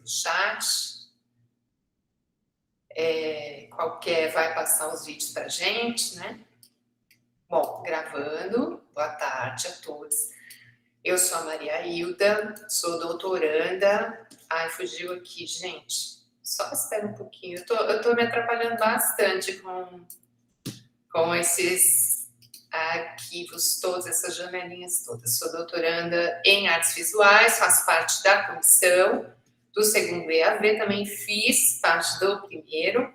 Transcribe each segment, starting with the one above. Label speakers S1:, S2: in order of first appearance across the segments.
S1: no chat. Qualquer vai passar os vídeos para a gente, né? Bom, gravando. Boa tarde a todos. Eu sou a Maria Hilda, sou doutoranda. Ai, fugiu aqui, gente. Só espera um pouquinho. Eu tô me atrapalhando bastante com esses arquivos todos, essas janelinhas todas. Sou doutoranda em artes visuais, faço parte da comissão do segundo EAD, também fiz parte do primeiro.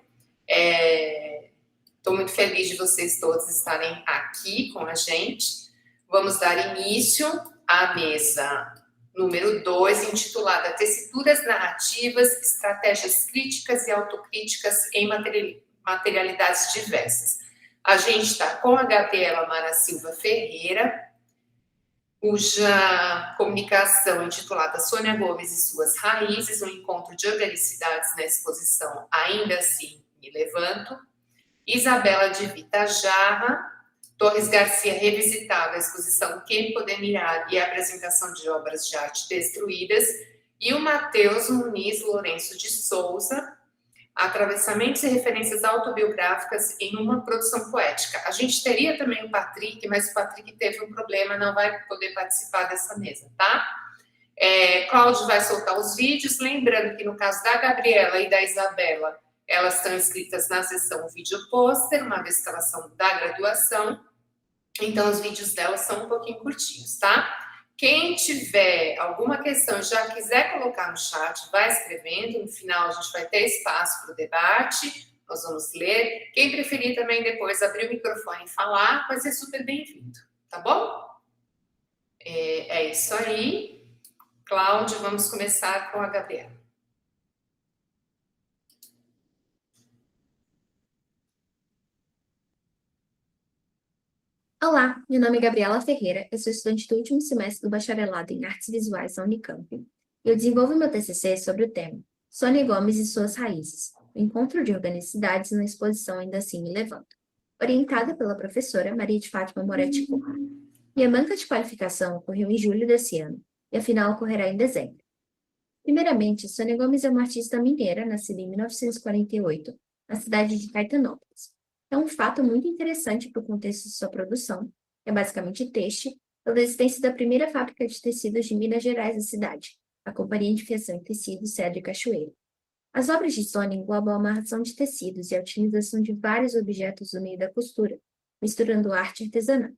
S1: Estou muito feliz de vocês todos estarem aqui com a gente. Vamos dar início à mesa número 2, intitulada Tessituras Narrativas, Estratégias Críticas e Autocríticas em Materialidades Diversas. A gente está com a Gabriela Mara Silva Ferreira, cuja comunicação intitulada Sônia Gomes e Suas Raízes, um encontro de organicidades na exposição Ainda Assim Me Levanto. Isabela de Vita Jarra, Torres Garcia Revisitado, a exposição Quem Poder Mirar e a apresentação de obras de arte destruídas. E o Matheus Muniz Lourenço de Souza, Atravessamentos e Referências Autobiográficas em uma Produção Poética. A gente teria também o Patrick, mas o Patrick teve um problema, não vai poder participar dessa mesa, tá? Cláudio vai soltar os vídeos, lembrando que no caso da Gabriela e da Isabela, elas estão inscritas na sessão Vídeo Pôster, uma vez que elas são da graduação, então os vídeos delas são um pouquinho curtinhos, tá? Quem tiver alguma questão e já quiser colocar no chat, vai escrevendo. No final, a gente vai ter espaço para o debate. Nós vamos ler. Quem preferir também depois abrir o microfone e falar, vai ser super bem-vindo. Tá bom? É isso aí. Cláudio, vamos começar com a Gabriela.
S2: Olá, meu nome é Gabriela Ferreira, eu sou estudante do último semestre do bacharelado em Artes Visuais da Unicamp. Eu desenvolvo meu TCC sobre o tema Sônia Gomes e Suas Raízes, o encontro de organicidades na exposição Ainda Assim Me Levanto, orientada pela professora Maria de Fátima Moretti Corrêa. Minha banca de qualificação ocorreu em julho desse ano, e a final ocorrerá em dezembro. Primeiramente, Sônia Gomes é uma artista mineira, nascida em 1948, na cidade de Caetanópolis. É um fato muito interessante para o contexto de sua produção, que é basicamente têxtil, pela existência da primeira fábrica de tecidos de Minas Gerais da cidade, a Companhia de Fiação em Tecidos Cedro e Cachoeira. As obras de Sônia englobam a amarração de tecidos e a utilização de vários objetos no meio da costura, misturando arte e artesanato.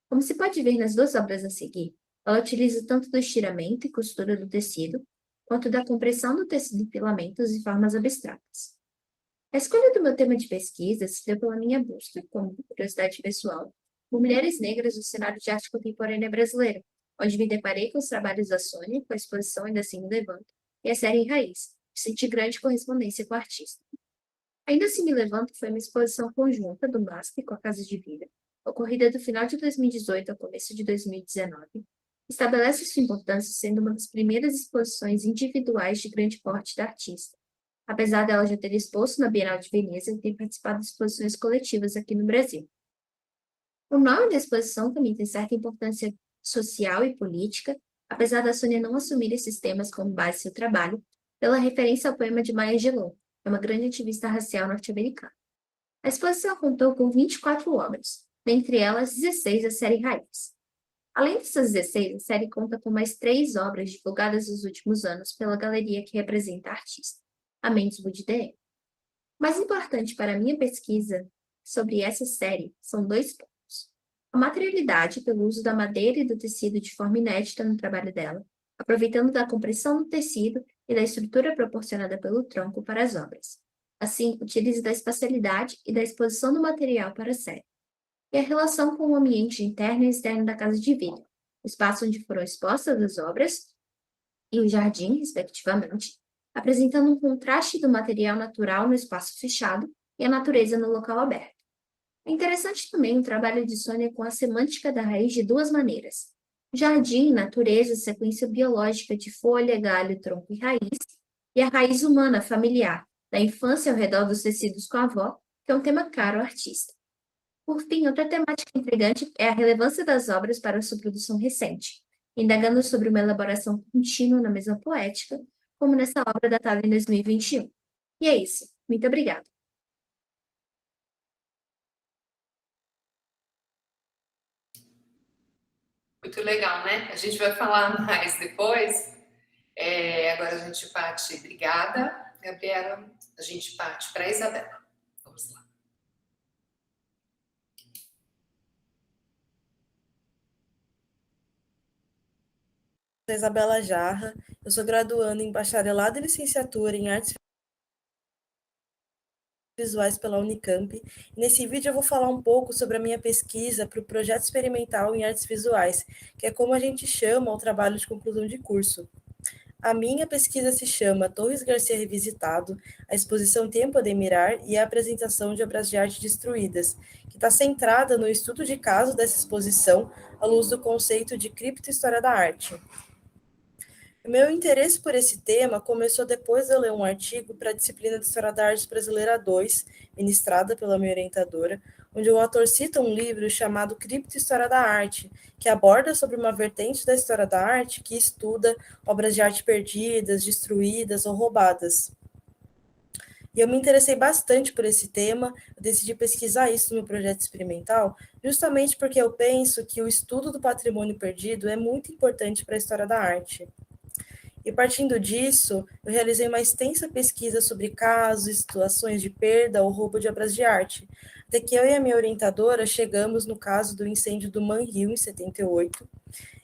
S2: Como se pode ver nas duas obras a seguir, ela utiliza tanto do estiramento e costura do tecido, quanto da compressão do tecido em filamentos e formas abstratas. A escolha do meu tema de pesquisa se deu pela minha busca, como curiosidade pessoal, por mulheres negras no cenário de arte contemporânea brasileira, onde me deparei com os trabalhos da Sônia, com a exposição Ainda Assim Me Levanto, e a série Em Raiz, e senti grande correspondência com a artista. Ainda Assim Me Levanto foi uma exposição conjunta do MASP com a Casa de Vida, ocorrida do final de 2018 ao começo de 2019, estabelece sua importância sendo uma das primeiras exposições individuais de grande porte da artista, apesar dela já ter exposto na Bienal de Veneza e ter participado de exposições coletivas aqui no Brasil. O nome da exposição também tem certa importância social e política, apesar da Sônia não assumir esses temas como base de seu trabalho, pela referência ao poema de Maya Angelou, que é uma grande ativista racial norte-americana. A exposição contou com 24 obras, dentre elas 16 da série Raiz. Além dessas 16, a série conta com mais 3 obras divulgadas nos últimos anos pela galeria que representa a artista, a Mendes Budidé. Mais importante para a minha pesquisa sobre essa série são 2 pontos. A materialidade pelo uso da madeira e do tecido de forma inédita no trabalho dela, aproveitando da compressão do tecido e da estrutura proporcionada pelo tronco para as obras. Assim, utiliza da espacialidade e da exposição do material para a série. E a relação com o ambiente interno e externo da casa de vida, o espaço onde foram expostas as obras e o jardim, respectivamente, apresentando um contraste do material natural no espaço fechado e a natureza no local aberto. É interessante também o trabalho de Sônia com a semântica da raiz de 2 maneiras. Jardim, natureza, sequência biológica de folha, galho, tronco e raiz, e a raiz humana, familiar, da infância ao redor dos tecidos com a avó, que é um tema caro ao artista. Por fim, outra temática intrigante é a relevância das obras para a sua produção recente, indagando sobre uma elaboração contínua na mesma poética, como nessa obra datada em 2021. E é isso. Muito obrigada.
S1: Muito legal, né? A gente vai falar mais depois. Agora a gente parte. Obrigada, Gabriela. A gente parte para a Isabela. Vamos lá.
S3: Sou Isabela Jarra, eu sou graduanda em bacharelado e licenciatura em artes visuais pela Unicamp. Nesse vídeo eu vou falar um pouco sobre a minha pesquisa para o projeto experimental em artes visuais, que é como a gente chama o trabalho de conclusão de curso. A minha pesquisa se chama Torres Garcia Revisitado, a exposição Tempo de Mirar e a apresentação de obras de arte destruídas, que está centrada no estudo de caso dessa exposição à luz do conceito de criptohistória da arte. O meu interesse por esse tema começou depois de eu ler um artigo para a disciplina de História da Arte Brasileira 2, ministrada pela minha orientadora, onde o autor cita um livro chamado Criptohistória da Arte, que aborda sobre uma vertente da história da arte que estuda obras de arte perdidas, destruídas ou roubadas. E eu me interessei bastante por esse tema, eu decidi pesquisar isso no projeto experimental, justamente porque eu penso que o estudo do patrimônio perdido é muito importante para a história da arte. E partindo disso, eu realizei uma extensa pesquisa sobre casos, situações de perda ou roubo de obras de arte, até que eu e a minha orientadora chegamos no caso do incêndio do Manrio, em 78.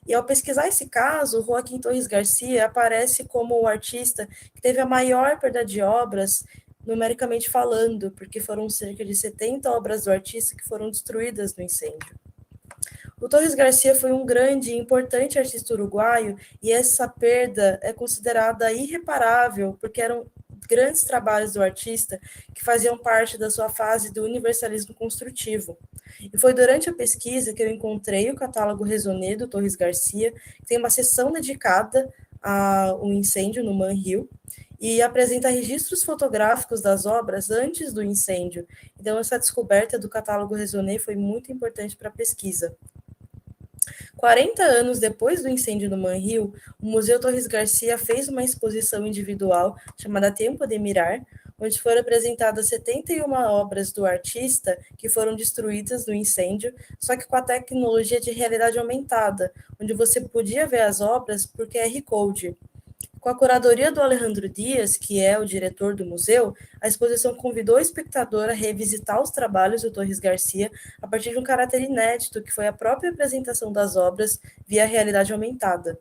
S3: E ao pesquisar esse caso, o Joaquim Torres Garcia aparece como o artista que teve a maior perda de obras, numericamente falando, porque foram cerca de 70 obras do artista que foram destruídas no incêndio. O Torres Garcia foi um grande e importante artista uruguaio e essa perda é considerada irreparável, porque eram grandes trabalhos do artista que faziam parte da sua fase do universalismo construtivo. E foi durante a pesquisa que eu encontrei o catálogo Raisonné do Torres Garcia, que tem uma seção dedicada ao incêndio no Manrio, e apresenta registros fotográficos das obras antes do incêndio. Então, essa descoberta do catálogo Raisonné foi muito importante para a pesquisa. 40 anos depois do incêndio no Manrio, o Museu Torres Garcia fez uma exposição individual chamada Tempo de Mirar, onde foram apresentadas 71 obras do artista que foram destruídas no incêndio, só que com a tecnologia de realidade aumentada, onde você podia ver as obras por QR Code. Com a curadoria do Alejandro Dias, que é o diretor do museu, a exposição convidou o espectador a revisitar os trabalhos do Torres Garcia a partir de um caráter inédito, que foi a própria apresentação das obras via realidade aumentada.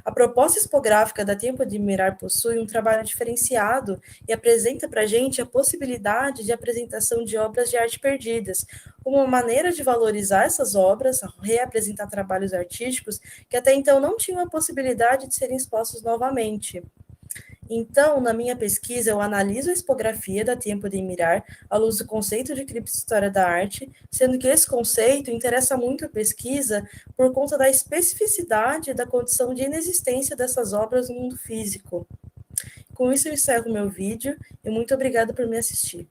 S3: A proposta expográfica da Tempo de Mirar possui um trabalho diferenciado e apresenta para a gente a possibilidade de apresentação de obras de arte perdidas, como uma maneira de valorizar essas obras, reapresentar trabalhos artísticos que até então não tinham a possibilidade de serem expostos novamente. Então, na minha pesquisa, eu analiso a expografia da Tempo de Mirar à luz do conceito de criptohistória da arte, sendo que esse conceito interessa muito a pesquisa por conta da especificidade da condição de inexistência dessas obras no mundo físico. Com isso, eu encerro meu vídeo e muito obrigada por me assistir.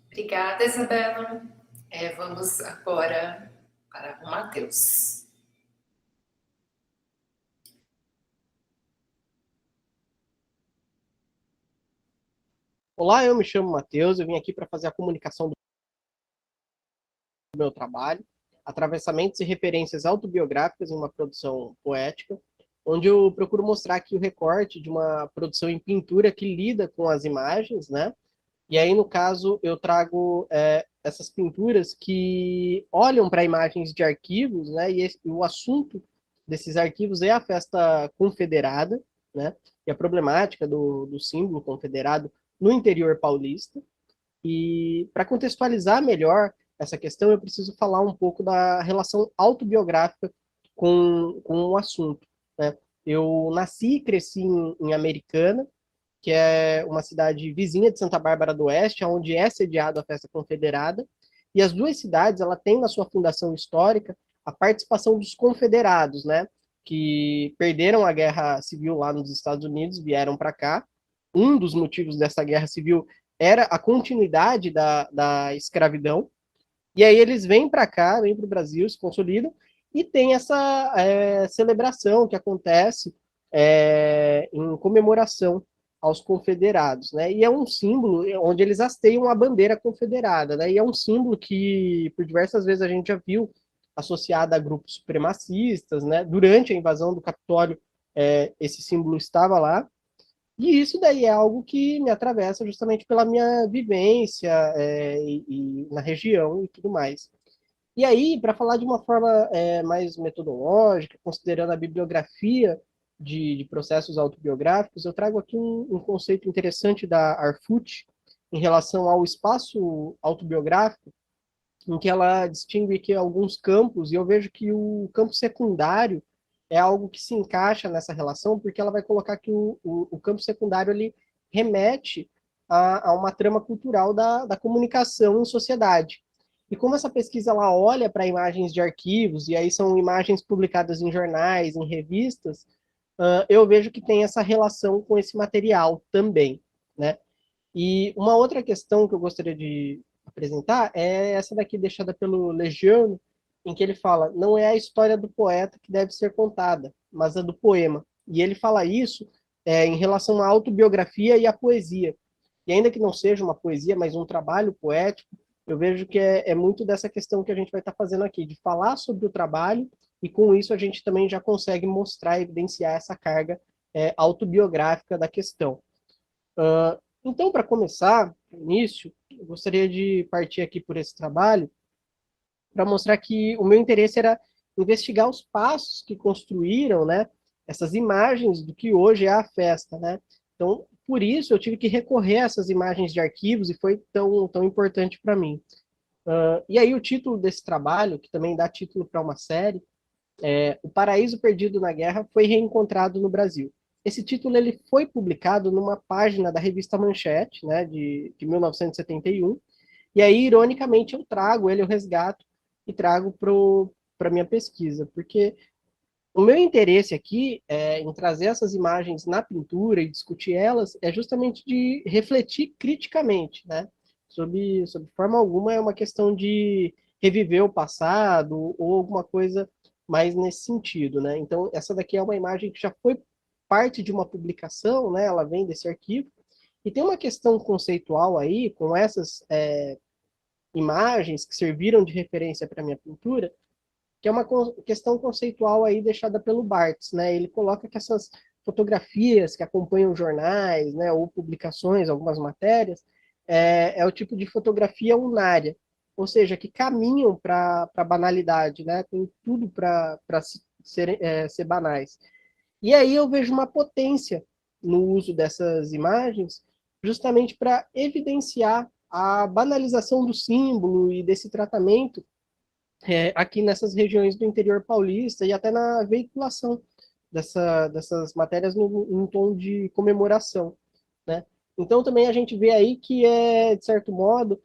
S1: Obrigada, Isabela. Vamos agora para o Matheus.
S4: Olá, eu me chamo Matheus, eu vim aqui para fazer a comunicação do meu trabalho, Atravessamentos e Referências Autobiográficas em uma Produção Poética, onde eu procuro mostrar aqui o recorte de uma produção em pintura que lida com as imagens, né? E aí, no caso, eu trago essas pinturas que olham para imagens de arquivos, né? E o assunto desses arquivos é a festa confederada, né? E a problemática do símbolo confederado no interior paulista. E para contextualizar melhor essa questão, eu preciso falar um pouco da relação autobiográfica com o assunto, né? Eu nasci e cresci em Americana, que é uma cidade vizinha de Santa Bárbara do Oeste, onde é sediada a Festa Confederada, e as duas cidades ela tem na sua fundação histórica a participação dos confederados, né, que perderam a Guerra Civil lá nos Estados Unidos, vieram para cá. Um dos motivos dessa Guerra Civil era a continuidade da escravidão, e aí eles vêm para cá, vêm para o Brasil, se consolidam, e tem essa celebração que acontece em comemoração aos confederados, né? E é um símbolo onde eles hasteiam a bandeira confederada, né? E é um símbolo que, por diversas vezes, a gente já viu associado a grupos supremacistas, né? Durante a invasão do Capitólio, esse símbolo estava lá. E isso daí é algo que me atravessa justamente pela minha vivência e na região e tudo mais. E aí, para falar de uma forma mais metodológica, considerando a bibliografia de processos autobiográficos, eu trago aqui um conceito interessante da Arfut em relação ao espaço autobiográfico, em que ela distingue aqui alguns campos, e eu vejo que o campo secundário é algo que se encaixa nessa relação, porque ela vai colocar que o campo secundário ele remete a uma trama cultural da comunicação em sociedade. E como essa pesquisa ela olha para imagens de arquivos, e aí são imagens publicadas em jornais, em revistas, eu vejo que tem essa relação com esse material também, né? E uma outra questão que eu gostaria de apresentar é essa daqui deixada pelo Legiano, em que ele fala: não é a história do poeta que deve ser contada, mas a do poema. E ele fala isso em relação à autobiografia e à poesia. E ainda que não seja uma poesia, mas um trabalho poético, eu vejo que é muito dessa questão que a gente vai estar fazendo aqui, de falar sobre o trabalho, e com isso a gente também já consegue mostrar, evidenciar essa carga autobiográfica da questão. Então, para começar, no início, eu gostaria de partir aqui por esse trabalho para mostrar que o meu interesse era investigar os passos que construíram, né, essas imagens do que hoje é a festa, né? Então, por isso eu tive que recorrer a essas imagens de arquivos e foi tão importante para mim. E aí o título desse trabalho, que também dá título para uma série, O Paraíso Perdido na Guerra foi reencontrado no Brasil. Esse título ele foi publicado numa página da revista Manchete, né, de 1971, e aí, ironicamente, eu resgato e trago para a minha pesquisa, porque o meu interesse aqui em trazer essas imagens na pintura e discutir elas é justamente de refletir criticamente, né? Sob forma alguma é uma questão de reviver o passado ou alguma coisa mais nesse sentido, né? Então, essa daqui é uma imagem que já foi parte de uma publicação, né? Ela vem desse arquivo, e tem uma questão conceitual aí, com essas imagens que serviram de referência para a minha pintura, que é uma questão conceitual aí deixada pelo Barthes, né? Ele coloca que essas fotografias que acompanham jornais, né, ou publicações, algumas matérias, é o tipo de fotografia unária, ou seja, que caminham para a banalidade, né? Tem tudo para ser banais. E aí eu vejo uma potência no uso dessas imagens, justamente para evidenciar a banalização do símbolo e desse tratamento aqui nessas regiões do interior paulista e até na veiculação dessas matérias num tom de comemoração, né? Então também a gente vê aí que de certo modo,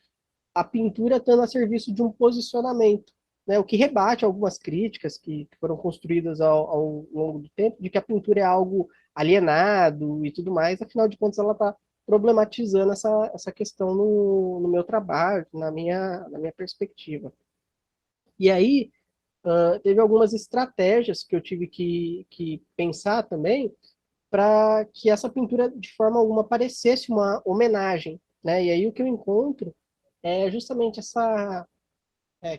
S4: a pintura estando a serviço de um posicionamento, né? O que rebate algumas críticas que foram construídas ao longo do tempo, de que a pintura é algo alienado e tudo mais, afinal de contas ela está problematizando essa questão no meu trabalho, na minha perspectiva. E aí, teve algumas estratégias que eu tive que pensar também para que essa pintura, de forma alguma, parecesse uma homenagem, né? E aí o que eu encontro é justamente essa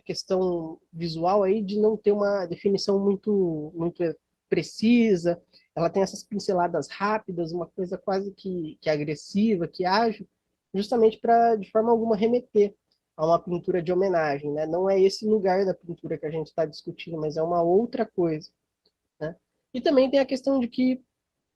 S4: questão visual aí de não ter uma definição muito precisa, ela tem essas pinceladas rápidas, uma coisa quase que agressiva, que ágil, justamente para, de forma alguma, remeter a uma pintura de homenagem, né? Não é esse lugar da pintura que a gente está discutindo, mas é uma outra coisa, né? E também tem a questão de que,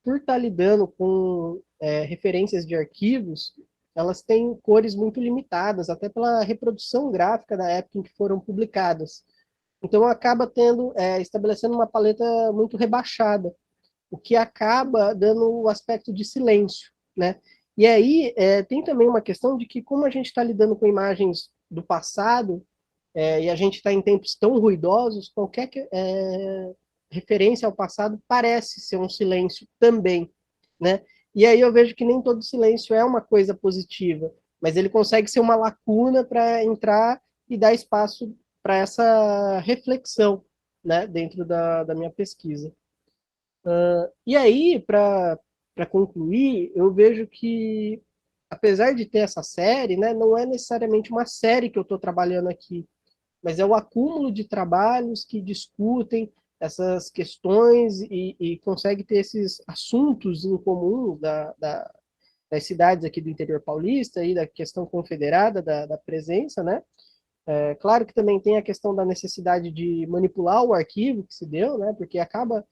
S4: por estar lidando com referências de arquivos, elas têm cores muito limitadas, até pela reprodução gráfica da época em que foram publicadas. Então acaba estabelecendo uma paleta muito rebaixada, o que acaba dando o aspecto de silêncio, né? E aí tem também uma questão de que, como a gente está lidando com imagens do passado, e a gente está em tempos tão ruidosos, qualquer referência ao passado parece ser um silêncio também, né? E aí eu vejo que nem todo silêncio é uma coisa positiva, mas ele consegue ser uma lacuna para entrar e dar espaço para essa reflexão, né, dentro da minha pesquisa. E aí, para concluir, eu vejo que, apesar de ter essa série, né, não é necessariamente uma série que eu estou trabalhando aqui, mas é o acúmulo de trabalhos que discutem essas questões e consegue ter esses assuntos em comum das cidades aqui do interior paulista e da questão confederada da presença, né? Claro que também tem a questão da necessidade de manipular o arquivo que se deu, né? Porque acaba,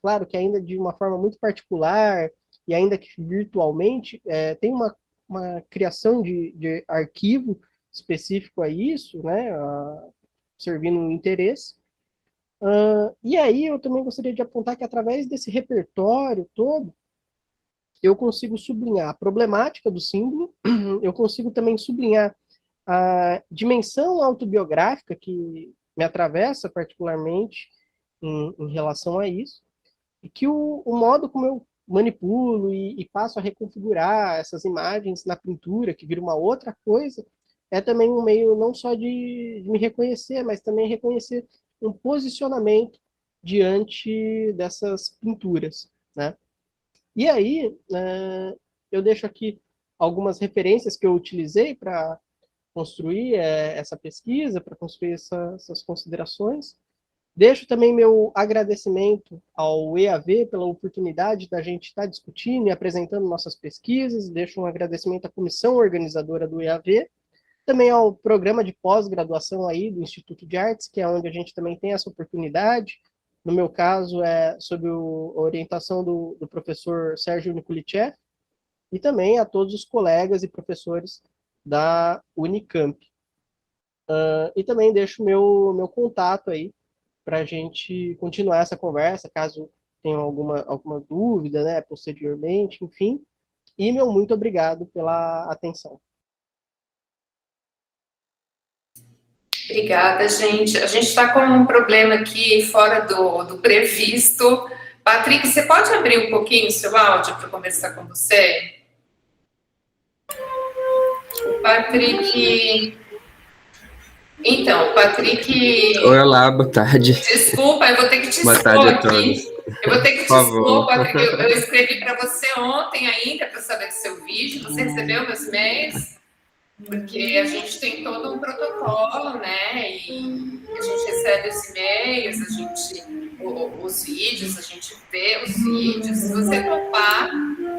S4: claro que ainda de uma forma muito particular e ainda que virtualmente, tem uma criação de arquivo específico a isso, né? Servindo um interesse. E aí eu também gostaria de apontar que através desse repertório todo, eu consigo sublinhar a problemática do símbolo, eu consigo também sublinhar a dimensão autobiográfica que me atravessa particularmente em relação a isso, e que o modo como eu manipulo e passo a reconfigurar essas imagens na pintura, que vira uma outra coisa, é também um meio não só de me reconhecer, mas também reconhecer um posicionamento diante dessas pinturas, né? E aí, eu deixo aqui algumas referências que eu utilizei para construir essa pesquisa, para construir essas considerações. Deixo também meu agradecimento ao EAV pela oportunidade da gente estar discutindo e apresentando nossas pesquisas. Deixo um agradecimento à comissão organizadora do EAV, também ao programa de pós-graduação aí do Instituto de Artes, que é onde a gente também tem essa oportunidade. No meu caso, é sob a orientação do professor Sérgio Nicolitchev, e também a todos os colegas e professores da Unicamp. E também deixo meu contato aí para a gente continuar essa conversa, caso tenham alguma dúvida, né, posteriormente, enfim. E meu muito obrigado pela atenção.
S1: Obrigada, gente. A gente está com um problema aqui fora do previsto. Patrick, você pode abrir um pouquinho o seu áudio para conversar com você? O Patrick. Então, Patrick.
S5: Olá, boa tarde.
S1: Desculpa, eu vou ter que te
S5: Boa
S1: expor
S5: tarde a
S1: aqui.
S5: todos.
S1: Eu vou ter que te
S5: Por favor.
S1: expor, Patrick. Eu escrevi para você ontem ainda para saber do seu vídeo. Você recebeu meus e-mails? Porque a gente tem todo um protocolo, né? E a gente recebe os e-mails, os vídeos, a gente vê os vídeos. Se você topar,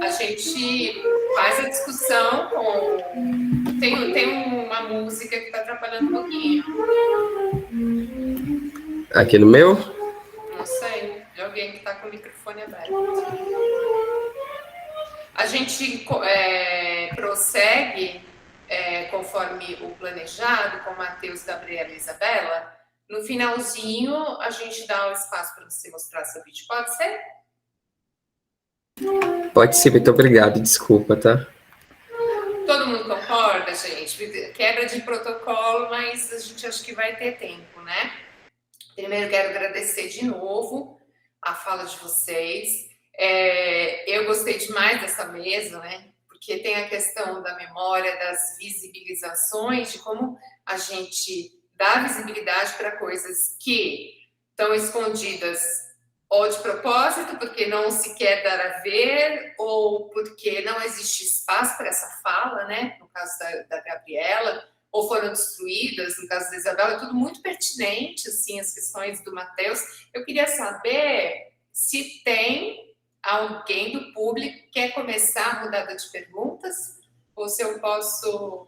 S1: a gente faz a discussão com. Tem uma música que está atrapalhando um pouquinho.
S5: Aqui no meu?
S1: Não sei, de alguém que está com o microfone aberto. A gente prossegue conforme o planejado, com Matheus, Gabriela e Isabela. No finalzinho, a gente dá o espaço para você mostrar seu vídeo. Pode ser?
S5: Pode ser, muito obrigado. Desculpa, tá?
S1: Todo mundo concorda, gente? Quebra de protocolo, mas a gente acha que vai ter tempo, né? Primeiro, quero agradecer de novo a fala de vocês. Eu gostei demais dessa mesa, né? Porque tem a questão da memória, das visibilizações, de como a gente dá visibilidade para coisas que estão escondidas ou de propósito, porque não se quer dar a ver, ou porque não existe espaço para essa fala, né? No caso da Gabriela, ou foram destruídas, no caso da Isabela, é tudo muito pertinente, assim, as questões do Matheus. Eu queria saber se tem alguém do público que quer começar a rodada de perguntas, ou se eu posso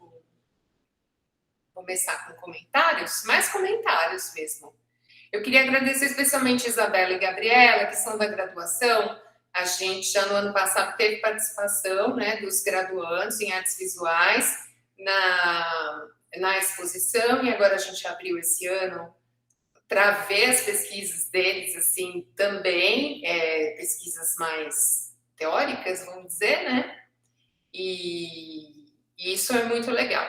S1: começar com comentários, mais comentários mesmo. Eu queria agradecer especialmente a Isabela e Gabriela, que são da graduação. A gente já no ano passado teve participação, né, dos graduandos em artes visuais na exposição, e agora a gente abriu esse ano para ver as pesquisas deles, assim, também, pesquisas mais teóricas, vamos dizer, né? E isso é muito legal.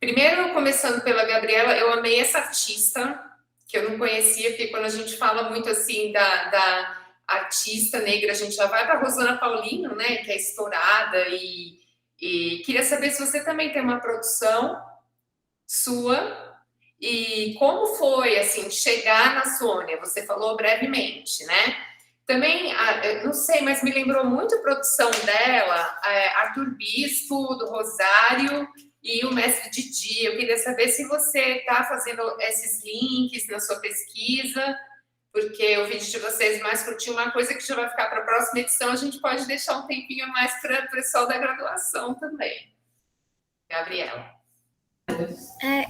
S1: Primeiro, começando pela Gabriela, eu amei essa artista, que eu não conhecia, porque quando a gente fala muito, assim, da artista negra, a gente já vai para a Rosana Paulino, né, que é estourada, e queria saber se você também tem uma produção sua, E como foi, assim, chegar na Sônia? Você falou brevemente, né? Também, não sei, mas me lembrou muito a produção dela, Arthur Bispo, do Rosário, e o Mestre Didi. Eu queria saber se você está fazendo esses links na sua pesquisa, porque o vídeo de vocês mais curtiu, uma coisa que já vai ficar para a próxima edição, a gente pode deixar um tempinho a mais para o pessoal da graduação também. Gabriela.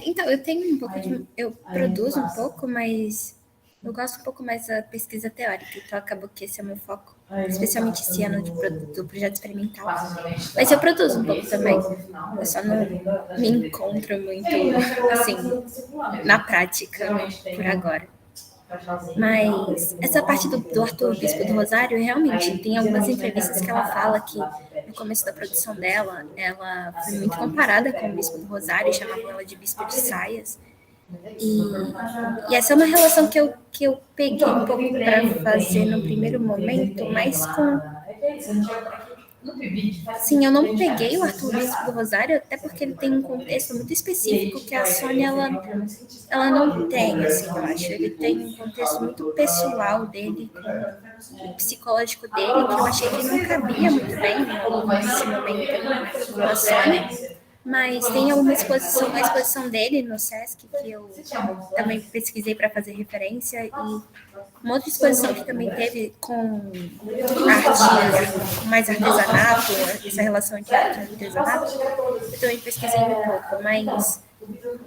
S2: Então, eu tenho um pouco de... Eu produzo um pouco, mas eu gosto um pouco mais da pesquisa teórica, então acabou que esse é o meu foco, especialmente esse ano do projeto experimental. Mas eu produzo um pouco também, eu só não me encontro muito, assim, na prática por agora. Mas essa parte do Arthur Bispo do Rosário, realmente, tem algumas entrevistas que ela fala que no começo da produção dela, ela foi muito comparada com o Bispo do Rosário, chamavam ela de Bispo de Saias. E essa é uma relação que eu peguei um pouco para fazer no primeiro momento, mas com... Sim, eu não peguei o Arthur Bispo do Rosário, até porque ele tem um contexto muito específico que a Sônia, ela não tem, assim, eu acho. Ele tem um contexto muito pessoal dele, com o psicológico dele, que eu achei que não cabia muito bem nesse momento com a Sônia. Mas tem uma exposição dele no Sesc, que eu também pesquisei para fazer referência, e uma outra exposição que também teve com arte, mais artesanato, essa relação entre arte e artesanato, eu também pesquisei um pouco, mas eu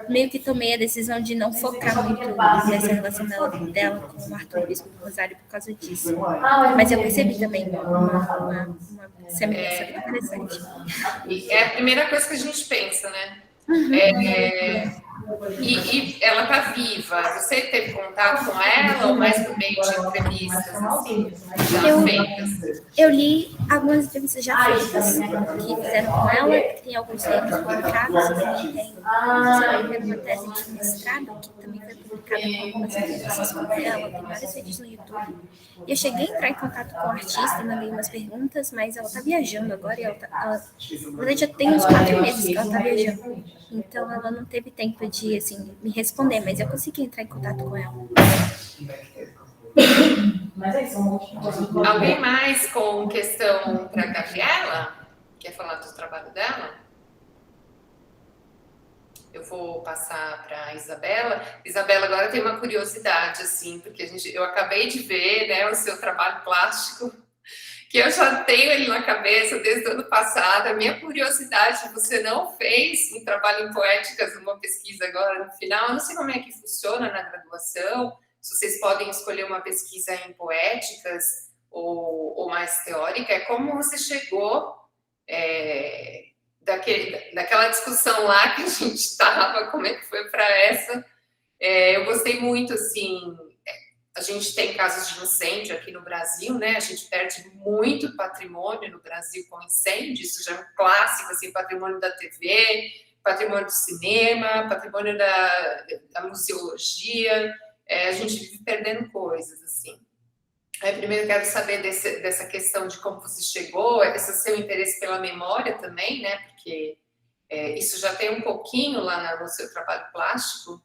S2: meio que tomei a decisão de não focar muito nessa relação dela com o Arthur Bispo do Rosário por causa disso. Mas eu percebi também uma semelhança bem interessante.
S1: E é a primeira coisa que a gente pensa, né? E ela está viva. Você teve contato com ela ou mais por meio de entrevistas assim, já feitas?
S2: Eu li algumas entrevistas já feitas que fizeram com ela, que tem alguns livros publicados, também tem uma tese de mestrado que também foi publicada com algumas entrevistas com ela, tem vários vídeos no YouTube. E eu cheguei a entrar em contato com a artista, mandei umas perguntas, mas ela está viajando agora, e ela na verdade já tem uns 4 meses que ela está viajando. Então ela não teve tempo de, assim, me responder, mas eu consegui entrar em contato com ela.
S1: Alguém mais com questão para a Gabriela? Quer falar do trabalho dela? Eu vou passar para a Isabela. Isabela, agora tem uma curiosidade, assim, porque eu acabei de ver, né, o seu trabalho plástico, que eu já tenho ele na cabeça desde o ano passado. A minha curiosidade, você não fez um trabalho em poéticas, uma pesquisa agora no final, eu não sei como é que funciona na graduação, se vocês podem escolher uma pesquisa em poéticas ou mais teórica, é como você chegou daquela discussão lá que a gente estava, como é que foi para essa. Eu gostei muito, assim, a gente tem casos de incêndio aqui no Brasil, né? A gente perde muito patrimônio no Brasil com incêndio, isso já é um clássico, assim, patrimônio da TV, patrimônio do cinema, patrimônio da museologia, a gente vive perdendo coisas, assim. Primeiro eu quero saber dessa questão de como você chegou, esse seu interesse pela memória também, né? Porque isso já tem um pouquinho lá no seu trabalho plástico.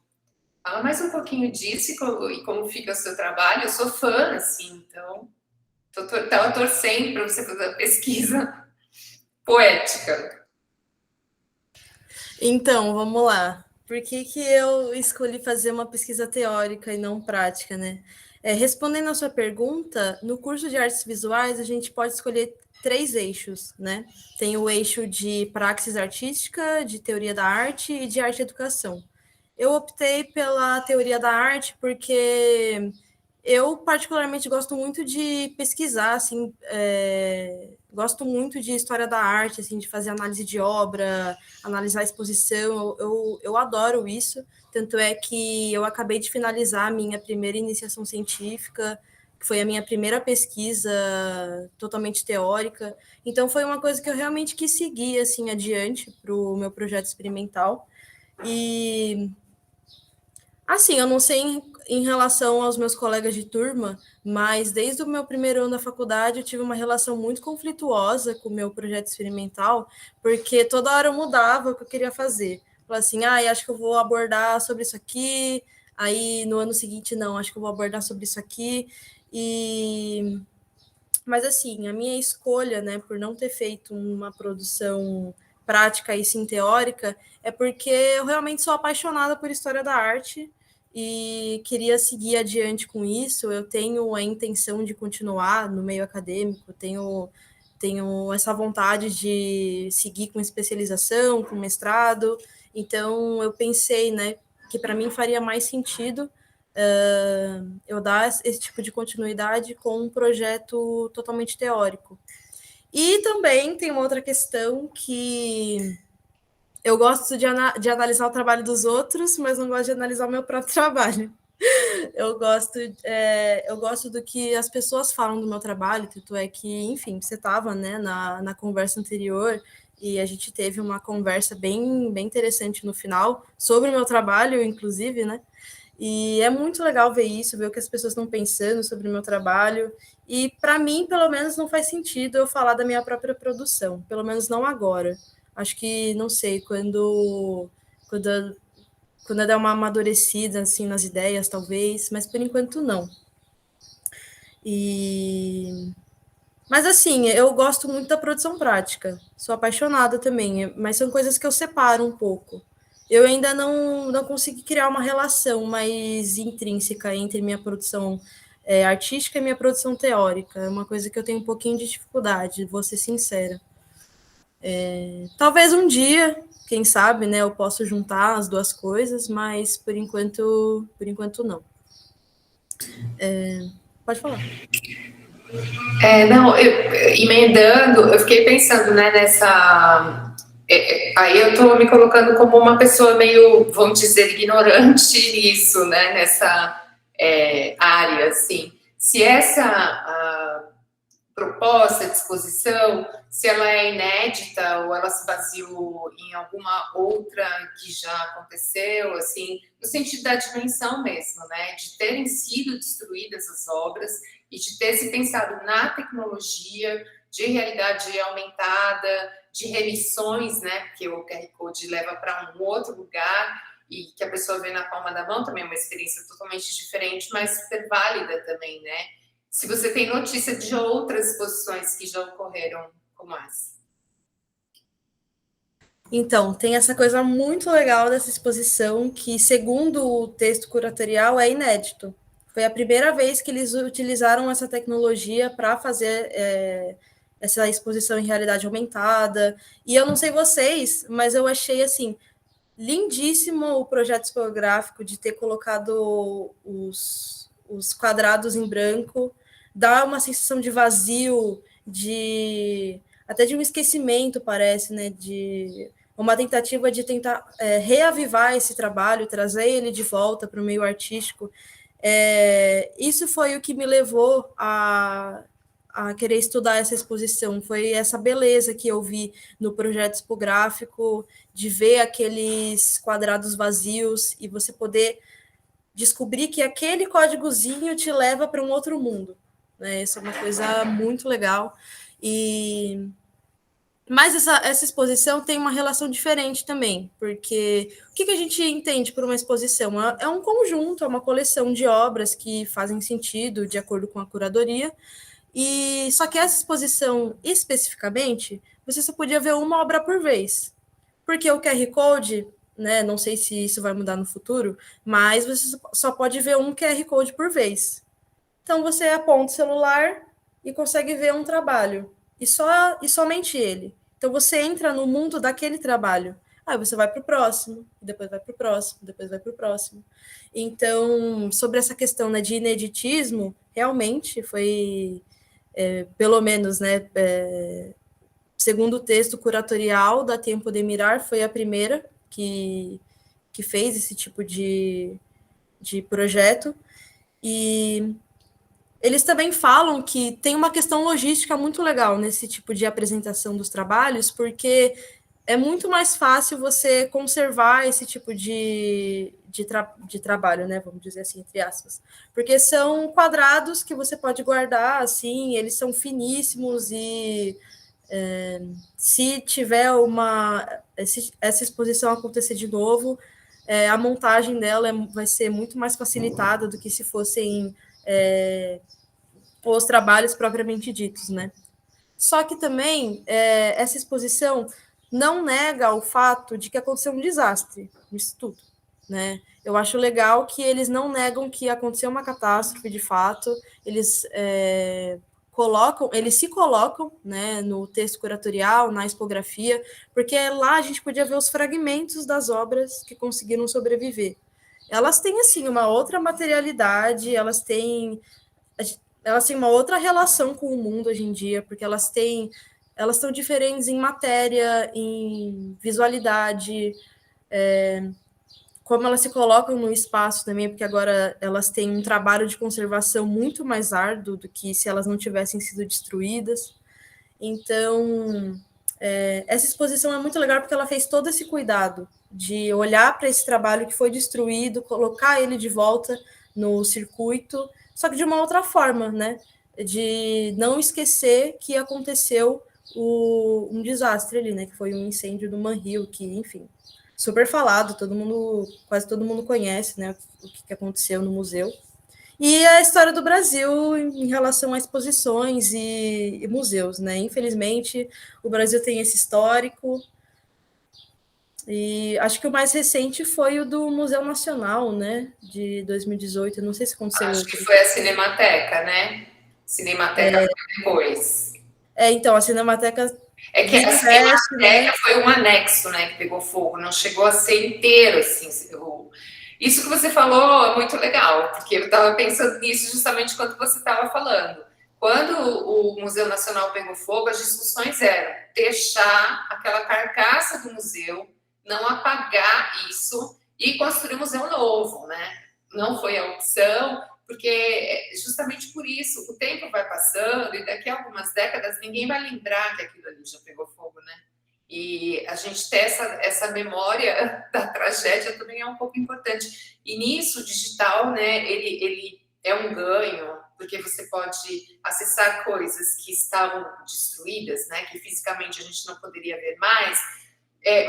S1: Fala mais um pouquinho disso e como fica o seu trabalho. Eu sou fã, assim, então estava torcendo para você fazer a pesquisa poética.
S3: Então, vamos lá. Por que eu escolhi fazer uma pesquisa teórica e não prática, né? Respondendo a sua pergunta, no curso de artes visuais, a gente pode escolher 3 eixos, né? Tem o eixo de praxis artística, de teoria da arte e de arte e educação. Eu optei pela teoria da arte porque eu particularmente gosto muito de pesquisar, assim, gosto muito de história da arte, assim, de fazer análise de obra, analisar a exposição, eu adoro isso, tanto é que eu acabei de finalizar a minha primeira iniciação científica, que foi a minha primeira pesquisa totalmente teórica, então foi uma coisa que eu realmente quis seguir, assim, adiante para o meu projeto experimental, e... Assim, eu não sei em relação aos meus colegas de turma, mas desde o meu primeiro ano da faculdade eu tive uma relação muito conflituosa com o meu projeto experimental, porque toda hora eu mudava o que eu queria fazer. Fala assim, acho que eu vou abordar sobre isso aqui, aí no ano seguinte, não, acho que eu vou abordar sobre isso aqui. Mas, assim, a minha escolha, né, por não ter feito uma produção prática e sim teórica, é porque eu realmente sou apaixonada por história da arte e queria seguir adiante com isso. Eu tenho a intenção de continuar no meio acadêmico, tenho essa vontade de seguir com especialização, com mestrado. Então, eu pensei, né, que para mim faria mais sentido eu dar esse tipo de continuidade com um projeto totalmente teórico. E também tem uma outra questão que eu gosto de analisar o trabalho dos outros, mas não gosto de analisar o meu próprio trabalho. Eu gosto do que as pessoas falam do meu trabalho, tanto é que, enfim, você estava, né, na conversa anterior e a gente teve uma conversa bem, bem interessante no final sobre o meu trabalho, inclusive, né? E é muito legal ver isso, ver o que as pessoas estão pensando sobre o meu trabalho. E, para mim, pelo menos, não faz sentido eu falar da minha própria produção, pelo menos não agora. Acho que, não sei, quando eu der uma amadurecida assim, nas ideias, talvez, mas por enquanto não. Mas, assim, eu gosto muito da produção prática, sou apaixonada também, mas são coisas que eu separo um pouco. Eu ainda não consegui criar uma relação mais intrínseca entre minha produção artística e minha produção teórica. É uma coisa que eu tenho um pouquinho de dificuldade, vou ser sincera. Talvez um dia, quem sabe, né, eu possa juntar as duas coisas, mas por enquanto não. Pode falar.
S1: Não, emendando, eu fiquei pensando, né, nessa. Aí eu estou me colocando como uma pessoa meio, vamos dizer, ignorante nisso, né, nessa área, assim. Se essa proposta, disposição, se ela é inédita ou ela se baseou em alguma outra que já aconteceu, assim, no sentido da dimensão mesmo, né, de terem sido destruídas as obras e de ter se pensado na tecnologia de realidade aumentada, de remissões, né, porque o QR Code leva para um outro lugar e que a pessoa vê na palma da mão também, é uma experiência totalmente diferente, mas super válida também, né? Se você tem notícia de outras exposições que já ocorreram como essa.
S3: Então, tem essa coisa muito legal dessa exposição que, segundo o texto curatorial, é inédito. Foi a primeira vez que eles utilizaram essa tecnologia para fazer essa exposição em realidade aumentada. E eu não sei vocês, mas eu achei assim lindíssimo o projeto tipográfico de ter colocado os quadrados em branco, dá uma sensação de vazio, até de um esquecimento, parece, né? De uma tentativa de tentar reavivar esse trabalho, trazer ele de volta para o meio artístico. Isso foi o que me levou a querer estudar essa exposição, foi essa beleza que eu vi no projeto tipográfico, de ver aqueles quadrados vazios e você poder descobrir que aquele códigozinho te leva para um outro mundo. Né? Isso é uma coisa muito legal. Mas essa exposição tem uma relação diferente também, porque o que a gente entende por uma exposição? É um conjunto, é uma coleção de obras que fazem sentido de acordo com a curadoria, e só que essa exposição, especificamente, você só podia ver uma obra por vez. Porque o QR Code, né, não sei se isso vai mudar no futuro, mas você só pode ver um QR Code por vez. Então você aponta o celular e consegue ver um trabalho. E somente ele. Então você entra no mundo daquele trabalho. Aí você vai para o próximo, depois vai para o próximo, depois vai para o próximo. Então, sobre essa questão, né, de ineditismo, realmente foi pelo menos, né, segundo o texto curatorial da Tempo de Mirar, foi a primeira que fez esse tipo de projeto. E eles também falam que tem uma questão logística muito legal nesse tipo de apresentação dos trabalhos, porque é muito mais fácil você conservar esse tipo de trabalho, né? Vamos dizer assim, entre aspas. Porque são quadrados que você pode guardar, assim, eles são finíssimos e Se tiver essa exposição acontecer de novo, a montagem dela vai ser muito mais facilitada do que se fossem os trabalhos propriamente ditos, né? Só que também essa exposição não nega o fato de que aconteceu um desastre nisso tudo, né? Eu acho legal que eles não negam que aconteceu uma catástrofe de fato, eles se colocam, né, no texto curatorial, na expografia, porque lá a gente podia ver os fragmentos das obras que conseguiram sobreviver. Elas têm, assim, uma outra materialidade, elas têm uma outra relação com o mundo hoje em dia, porque elas estão diferentes em matéria, em visualidade, como elas se colocam no espaço também, porque agora elas têm um trabalho de conservação muito mais árduo do que se elas não tivessem sido destruídas. Então, essa exposição é muito legal porque ela fez todo esse cuidado de olhar para esse trabalho que foi destruído, colocar ele de volta no circuito, só que de uma outra forma, né? De não esquecer que aconteceu um desastre ali, né? Que foi um incêndio do Manrio, que, enfim, super falado, quase todo mundo conhece, né? O que aconteceu no museu. E a história do Brasil em relação a exposições e museus, né? Infelizmente, o Brasil tem esse histórico. E acho que o mais recente foi o do Museu Nacional, né? De 2018. Eu não sei se aconteceu
S1: Acho
S3: outro.
S1: que foi a Cinemateca, né? Cinemateca foi depois.
S3: Então, a Cinemateca.
S1: É que a
S3: Investe, né?
S1: Cinemateca foi um anexo, né, que pegou fogo, não chegou a ser inteiro, assim. Isso que você falou é muito legal, porque eu estava pensando nisso justamente quando você estava falando. Quando o Museu Nacional pegou fogo, as discussões eram deixar aquela carcaça do museu, não apagar isso e construir um museu novo, né? Não foi a opção, porque justamente por isso o tempo vai passando e daqui a algumas décadas ninguém vai lembrar que aquilo ali já pegou fogo, né? E a gente ter essa memória da tragédia também é um pouco importante. E nisso o digital, né, ele é um ganho, porque você pode acessar coisas que estavam destruídas, né, que fisicamente a gente não poderia ver mais,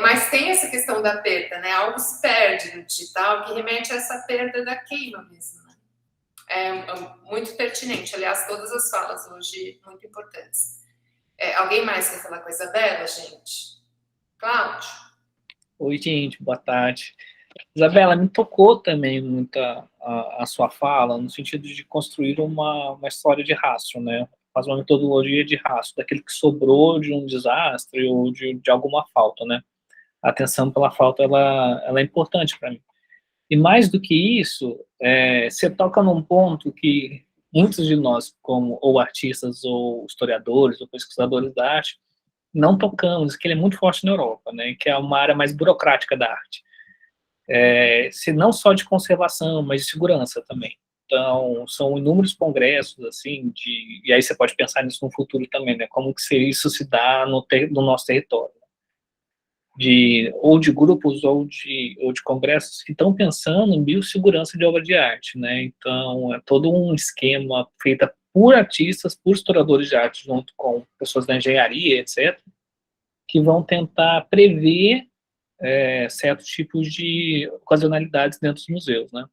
S1: mas tem essa questão da perda, né? Algo se perde no digital que remete a essa perda da queima mesmo, né? É muito pertinente. Aliás, todas as falas hoje muito importantes. Alguém mais quer falar com a Isabela, gente? Cláudio?
S6: Oi, gente, boa tarde. Isabela, me tocou também muito a sua fala, no sentido de construir uma história de rastro, né? Faz uma metodologia de rastro, daquele que sobrou de um desastre ou de alguma falta, né? A atenção pela falta, ela é importante para mim. E mais do que isso, você toca num ponto que muitos de nós, como ou artistas, ou historiadores, ou pesquisadores da arte, não tocamos, que ele é muito forte na Europa, né? Que é uma área mais burocrática da arte. Se não só de conservação, mas de segurança também. Então, são inúmeros congressos, assim, e aí você pode pensar nisso no futuro também, né? Como que isso se dá no nosso território. Ou de grupos ou de congressos que estão pensando em biossegurança de obra de arte, né? Então, é todo um esquema feito por artistas, por historiadores de arte, junto com pessoas da engenharia, etc., que vão tentar prever certos tipos de ocasionalidades dentro dos museus, né?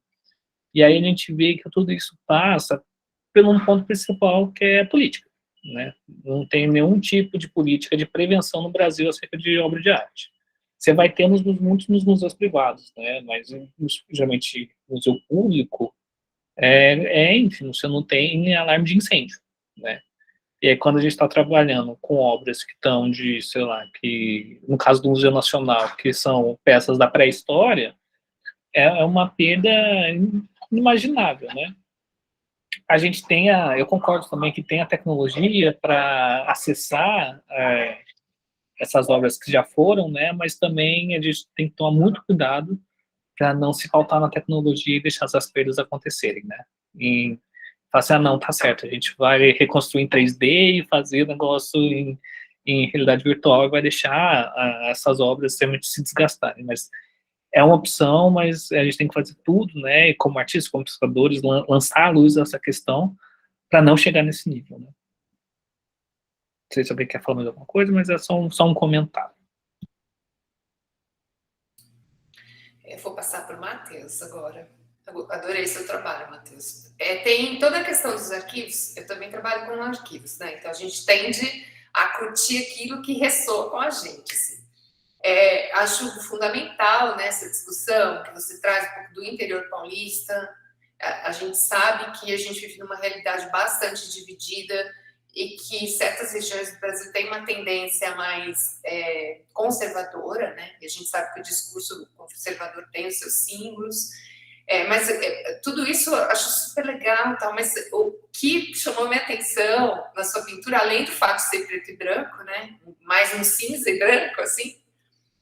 S6: E aí a gente vê que tudo isso passa pelo um ponto principal, que é a política, né? Não tem nenhum tipo de política de prevenção no Brasil acerca de obra de arte. Você vai ter muitos nos museus privados, né? Mas geralmente museu público enfim, você não tem alarme de incêndio, né? E aí, quando a gente está trabalhando com obras que estão de, sei lá, que no caso do Museu Nacional, que são peças da pré-história, é uma perda inimaginável, né? A gente eu concordo também que tem a tecnologia para acessar essas obras que já foram, né? Mas também a gente tem que tomar muito cuidado para não se faltar na tecnologia e deixar essas perdas acontecerem, né? E falar assim, não, tá certo, a gente vai reconstruir em 3D e fazer negócio em realidade virtual e vai deixar essas obras realmente se desgastarem, mas é uma opção, mas a gente tem que fazer tudo, né, e como artistas, como pesquisadores, lançar à luz essa questão para não chegar nesse nível, né. sei se alguém quer falar mais alguma coisa, mas é só um comentário.
S1: Eu vou passar para o Matheus agora. Eu adorei seu trabalho, Matheus. Tem toda a questão dos arquivos, eu também trabalho com arquivos, né? Então a gente tende a curtir aquilo que ressoa com a gente. Assim. Acho fundamental nessa discussão que você traz um pouco do interior paulista. A gente sabe que a gente vive numa realidade bastante dividida e que certas regiões do Brasil têm uma tendência mais conservadora, né? E a gente sabe que o discurso conservador tem os seus símbolos, mas tudo isso eu acho super legal, tá? Mas o que chamou minha atenção na sua pintura, além do fato de ser preto e branco, né? Mais um cinza e branco, assim,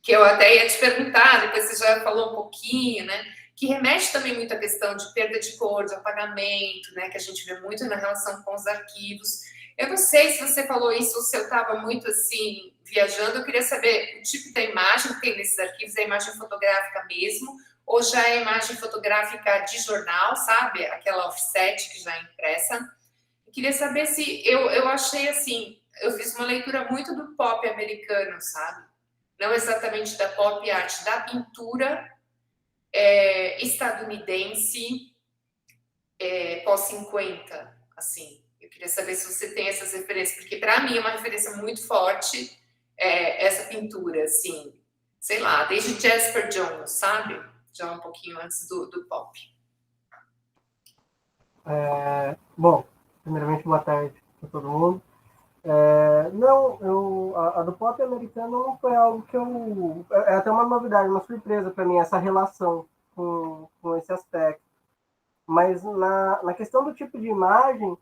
S1: que eu até ia te perguntar, depois você já falou um pouquinho, né? Que remete também muito à questão de perda de cor, de apagamento, né? Que a gente vê muito na relação com os arquivos. Eu não sei se você falou isso ou se eu estava muito assim, viajando. Eu queria saber o tipo da imagem que tem nesses arquivos, é a imagem fotográfica mesmo, ou já é imagem fotográfica de jornal, sabe? Aquela offset que já é impressa. Eu queria saber se eu achei assim, eu fiz uma leitura muito do pop americano, sabe? Não exatamente da pop art, da pintura estadunidense pós-50, assim. Eu queria saber se você tem essas referências, porque para mim é uma referência muito forte essa pintura, assim, sei lá, desde Jasper Jones, sabe? Já um pouquinho antes do pop.
S7: Bom, primeiramente, boa tarde para todo mundo. A do pop americano não foi algo que eu... É até uma novidade, uma surpresa para mim, essa relação com esse aspecto. Mas na questão do tipo de imagem,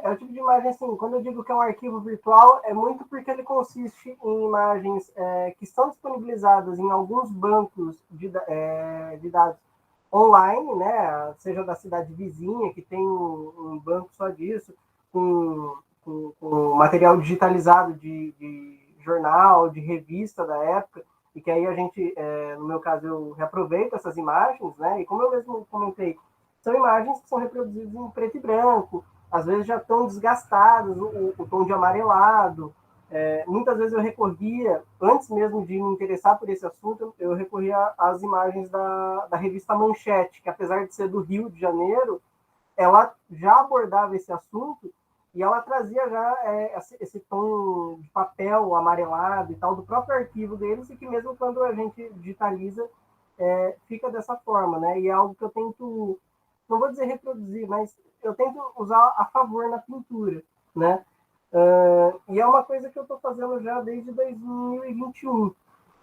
S7: o tipo de imagem, assim, quando eu digo que é um arquivo virtual, é muito porque ele consiste em imagens que são disponibilizadas em alguns bancos de dados online, né, seja da cidade vizinha, que tem um banco só disso, com material digitalizado de jornal, de revista da época, e que aí a gente, no meu caso, eu reaproveito essas imagens, né, e como eu mesmo comentei, são imagens que são reproduzidas em preto e branco, às vezes já estão desgastadas, o tom de amarelado. Muitas vezes eu recorria, antes mesmo de me interessar por esse assunto, eu recorria às imagens da revista Manchete, que apesar de ser do Rio de Janeiro, ela já abordava esse assunto e ela trazia já esse tom de papel amarelado e tal, do próprio arquivo deles, e que mesmo quando a gente digitaliza, fica dessa forma, né? E é algo que eu tento, não vou dizer reproduzir, mas eu tento usar a favor na pintura, né? E é uma coisa que eu estou fazendo já desde 2021,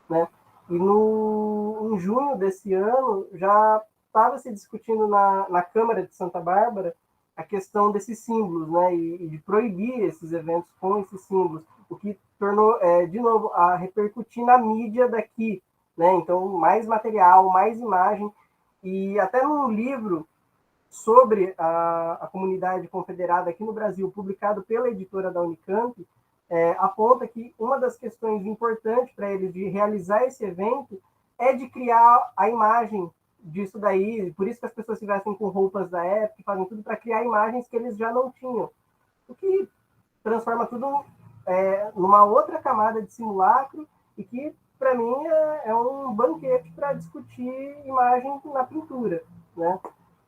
S7: né? E em junho desse ano já estava se discutindo na Câmara de Santa Bárbara a questão desses símbolos, né? E de proibir esses eventos com esses símbolos, o que tornou, de novo, a repercutir na mídia daqui, né? Então, mais material, mais imagem, e até num livro sobre a comunidade confederada aqui no Brasil, publicado pela editora da Unicamp, aponta que uma das questões importantes para eles de realizar esse evento é de criar a imagem disso daí, por isso que as pessoas se vestem com roupas da época, fazem tudo para criar imagens que eles já não tinham, o que transforma tudo numa outra camada de simulacro, e que, para mim, é um banquete para discutir imagem na pintura, né?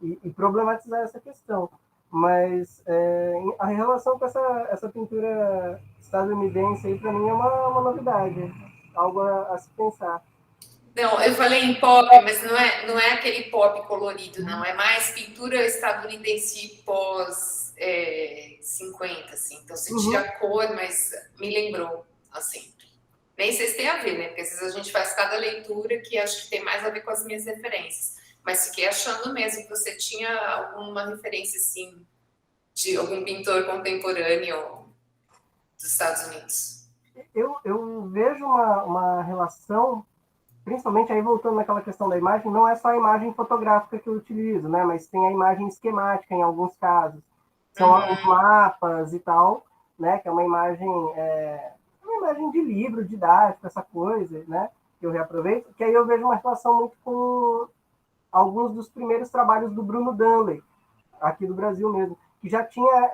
S7: E problematizar essa questão. Mas a relação com essa pintura estadunidense aí, para mim, é uma novidade, algo a se pensar.
S1: Não, eu falei em pop, mas não é aquele pop colorido, não. É mais pintura estadunidense pós 50, assim. Então, você tira a cor, mas me lembrou, assim. Nem sei se tem a ver, né? Porque às vezes a gente faz cada leitura que acho que tem mais a ver com as minhas referências. Mas fiquei achando mesmo que você tinha alguma referência, assim, de algum pintor contemporâneo dos Estados Unidos.
S7: Eu vejo uma relação, principalmente aí voltando naquela questão da imagem, não é só a imagem fotográfica que eu utilizo, né? Mas tem a imagem esquemática em alguns casos. São os mapas e tal, né? Que é uma imagem de livro, didático, essa coisa, né? Que eu reaproveito. Que aí eu vejo uma relação muito com alguns dos primeiros trabalhos do Bruno Dunley, aqui do Brasil mesmo, que já tinha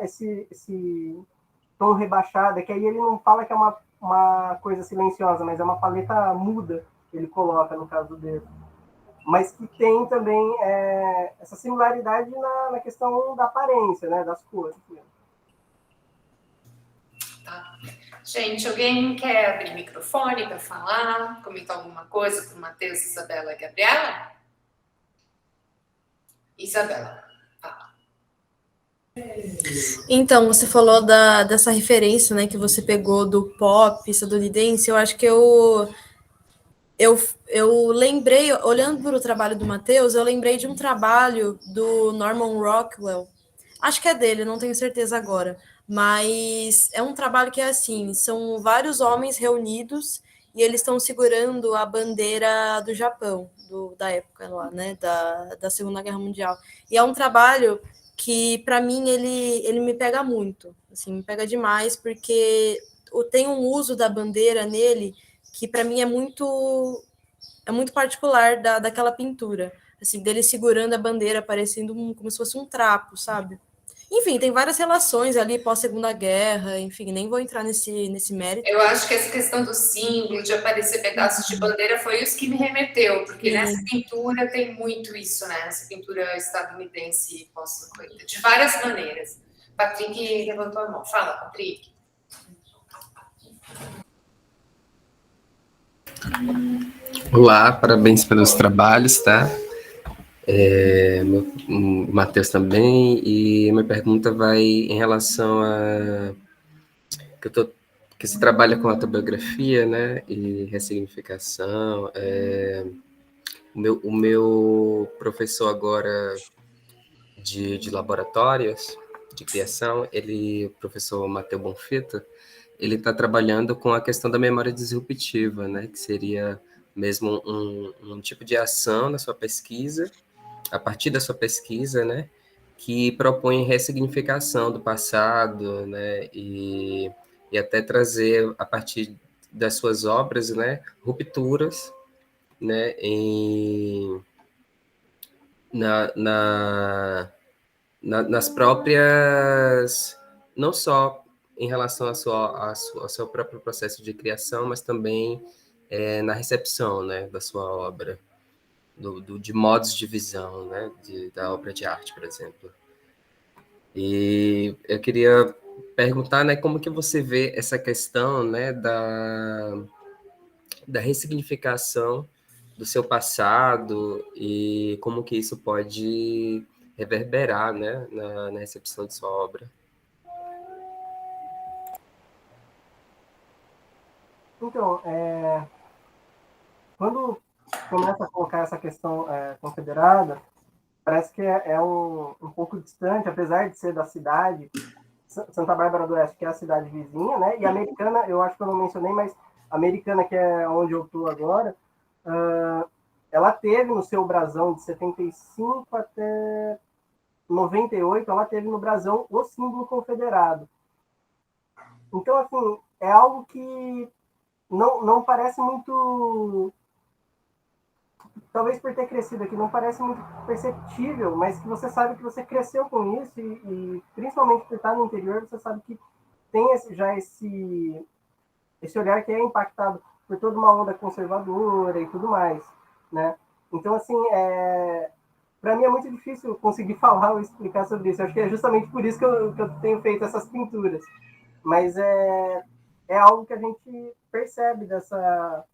S7: tom rebaixada, que aí ele não fala que é uma coisa silenciosa, mas é uma paleta muda que ele coloca no caso dele. Mas que tem também essa similaridade na questão da aparência, né, das cores.
S1: Tá. Gente, alguém quer abrir o microfone para falar, comentar alguma coisa para o Matheus, Isabela e Gabriela? Isabela, fala.
S3: Então, você falou dessa referência, né, que você pegou do pop estadunidense. Eu acho que eu lembrei, olhando para o trabalho do Matheus, eu lembrei de um trabalho do Norman Rockwell. Acho que é dele, não tenho certeza agora. Mas é um trabalho que é assim, são vários homens reunidos e eles estão segurando a bandeira do Japão, da época lá, né, da Segunda Guerra Mundial. E é um trabalho que, para mim, ele me pega muito, assim, me pega demais, porque tem um uso da bandeira nele que, para mim, é muito particular daquela pintura, assim, dele segurando a bandeira, parecendo como se fosse um trapo, sabe? Enfim, tem várias relações ali pós-Segunda Guerra, enfim, nem vou entrar nesse mérito.
S1: Eu acho que essa questão do símbolo, de aparecer pedaços de bandeira, foi isso que me remeteu, porque nessa pintura tem muito isso, né? Essa pintura estadunidense pós-50, de várias maneiras. Patrick levantou a mão. Fala, Patrick.
S5: Olá, parabéns pelos trabalhos, tá? O Matheus também, e minha pergunta vai em relação a que você trabalha com autobiografia, né, e ressignificação. O meu professor agora de laboratórios de criação, o professor Matheus Bonfita, ele está trabalhando com a questão da memória disruptiva, né, que seria mesmo um tipo de ação na sua pesquisa, a partir da sua pesquisa, né, que propõe ressignificação do passado, né, e até trazer, a partir das suas obras, né, rupturas, né, nas próprias, não só em relação ao seu próprio processo de criação, mas também na recepção, né, da sua obra, de modos de visão, né, da obra de arte, por exemplo. E eu queria perguntar, né, como que você vê essa questão, né, da ressignificação do seu passado e como que isso pode reverberar, né, na recepção de sua obra.
S7: Então, quando começa a colocar essa questão confederada, parece que é um pouco distante, apesar de ser da cidade, Santa Bárbara do Oeste, que é a cidade vizinha, né? E Americana, eu acho que eu não mencionei, mas Americana, que é onde eu estou agora, ela teve no seu brasão de 75 até 98, ela teve no brasão o símbolo confederado. Então, assim, é algo que não parece muito... Talvez por ter crescido aqui, não parece muito perceptível, mas que você sabe que você cresceu com isso e principalmente por estar no interior, você sabe que tem esse olhar que é impactado por toda uma onda conservadora e tudo mais, né? Então, assim, para mim é muito difícil conseguir falar ou explicar sobre isso. Eu acho que é justamente por isso que eu tenho feito essas pinturas. Mas é algo que a gente percebe dessa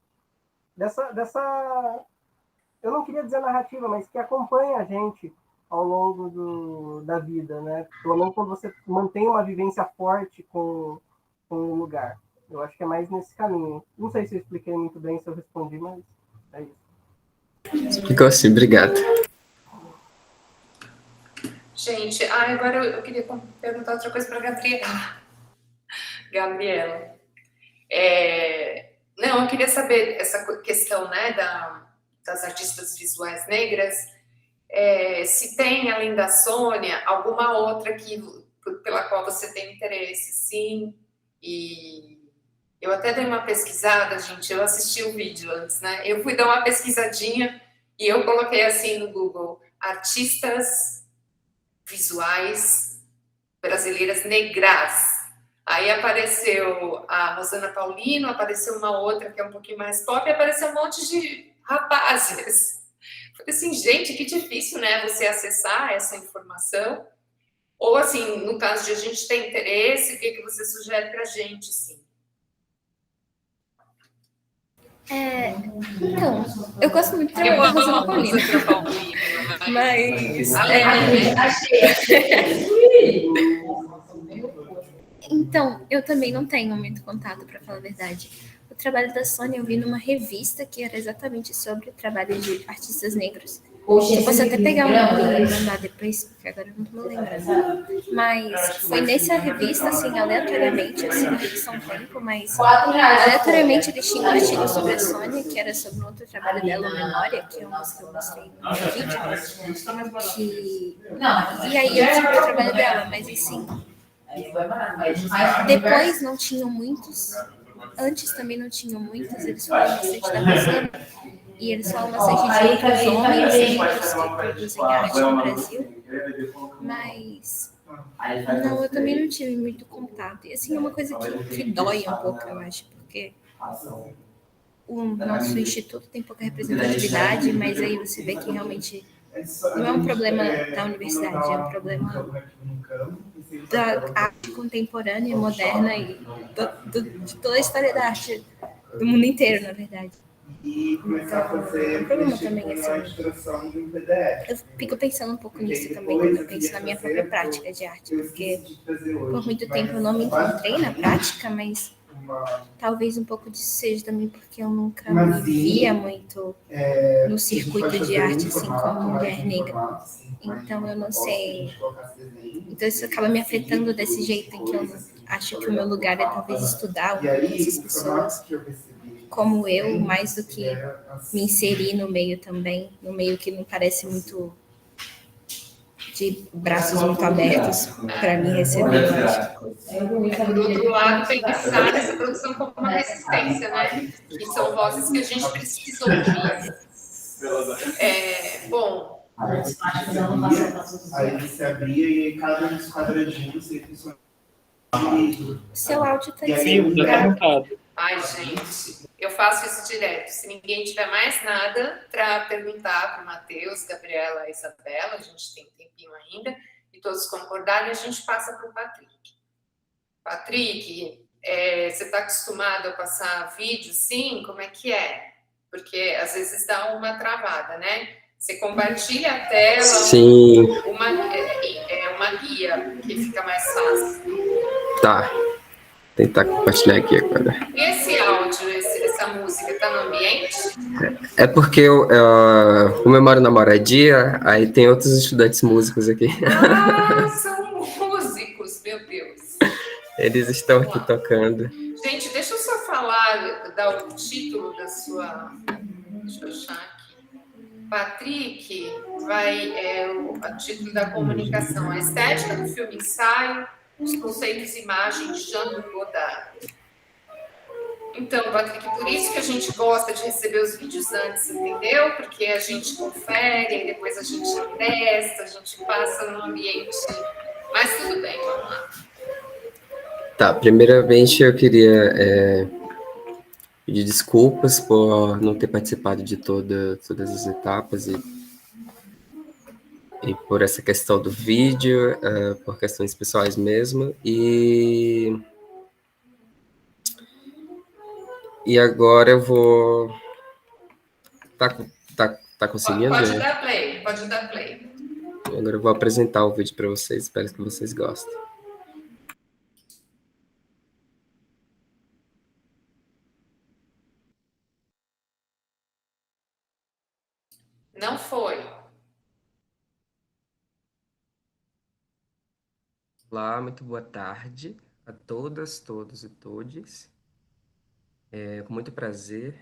S7: eu não queria dizer narrativa, mas que acompanha a gente ao longo da vida, né? Pelo menos quando você mantém uma vivência forte com o lugar. Eu acho que é mais nesse caminho. Não sei se eu expliquei muito bem, se eu respondi, mas é isso.
S5: Ficou assim, obrigado.
S1: Gente, agora eu queria perguntar outra coisa para a Gabriela. Não, eu queria saber essa questão, né, das artistas visuais negras, se tem, além da Sônia, alguma outra pela qual você tem interesse, sim. E eu até dei uma pesquisada, gente, eu assisti o vídeo antes, né? Eu fui dar uma pesquisadinha e eu coloquei assim no Google, artistas visuais brasileiras negras. Aí apareceu a Rosana Paulino, apareceu uma outra que é um pouquinho mais pop, e apareceu um monte de rapazes. Falei assim, gente, que difícil, né, você acessar essa informação. Ou assim, no caso de a gente ter interesse, o que, que você sugere pra gente, assim?
S2: Então, eu gosto muito de
S1: Eu
S2: trabalhar com a
S1: amo
S2: Rosana
S1: a
S2: Paulino,
S1: Rosana Paulino,
S2: mas...
S1: alegre, né?
S2: Então, eu também não tenho muito contato, para falar a verdade. O trabalho da Sônia eu vi numa revista que era exatamente sobre o trabalho de artistas negros. Eu posso até pegar um link e mandar depois, porque agora eu não tô me lembrando. Mas foi nessa revista, assim, aleatoriamente, eu sigo isso há um tempo, mas aleatoriamente eles tinham um artigo sobre a Sônia, que era sobre um outro trabalho dela, Memória, que é uma música que eu mostrei no meu vídeo. E aí eu descobri o trabalho dela, mas assim, depois não tinham muitos, antes também não tinham muitos, eles falam bastante da Rosana, e eles falam bastante de outros homens negros que produzem arte no Brasil, mas não, eu também não tive muito contato. E assim, é uma coisa que dói um pouco, eu acho, porque o nosso instituto tem pouca representatividade, mas aí você vê que realmente não é um problema da universidade, é um problema da arte contemporânea, moderna e de toda a história da arte do mundo inteiro, na verdade. Então, é um problema também, assim. Eu fico pensando um pouco nisso também, quando eu penso na minha própria prática de arte, porque por muito tempo eu não me encontrei na prática, mas talvez um pouco disso seja também porque eu nunca me via muito no circuito de arte, assim, como mulher negra. Então, eu não sei. Então, isso acaba me afetando desse jeito em que eu acho que o meu lugar é talvez estudar um pouco essas pessoas como eu, mais do que me inserir no meio também, no meio que não parece muito de braços muito abertos para me receber, eu acho.
S1: Por outro lado, pensar nessa produção como uma resistência, né? Que são vozes que a gente precisa ouvir. Bom.
S8: Aí você abria e aí cada um dos quadradinhos você funcionava.
S2: Seu áudio está
S6: desligado.
S1: Ai, gente, eu faço isso direto. Se ninguém tiver mais nada para perguntar para o Matheus, Gabriela e Isabela, a gente tem um tempinho ainda, e todos concordarem, a gente passa para o Patrick. Patrick, você está acostumado a passar vídeo, sim? Como é que é? Porque às vezes dá uma travada, né? Você compartilha a tela,
S5: Sim.
S1: uma guia que fica mais fácil.
S5: Tá. Tentar compartilhar aqui agora.
S1: E esse áudio, essa música, tá no ambiente?
S5: É porque como eu moro na moradia, aí tem outros estudantes músicos aqui.
S1: Ah, são músicos, meu Deus.
S5: Eles estão aqui tocando.
S1: Gente, deixa eu só falar, dar o título da sua... Deixa eu achar aqui. Patrick o título da comunicação, a estética do filme ensaio, os conceitos e imagens de Jean-Luc Godard. Então, Patrick, por isso que a gente gosta de receber os vídeos antes, entendeu? Porque a gente confere, depois a gente testa, a gente passa no ambiente. Mas tudo bem, vamos lá.
S5: Tá, primeiramente eu queria pedir desculpas por não ter participado de todas as etapas e por essa questão do vídeo, por questões pessoais mesmo, e agora eu vou... Tá conseguindo?
S1: Pode dar play, pode dar play.
S5: Agora eu vou apresentar o vídeo para vocês, espero que vocês gostem.
S1: Não foi.
S5: Olá, muito boa tarde a todas, todos e todes. Com muito prazer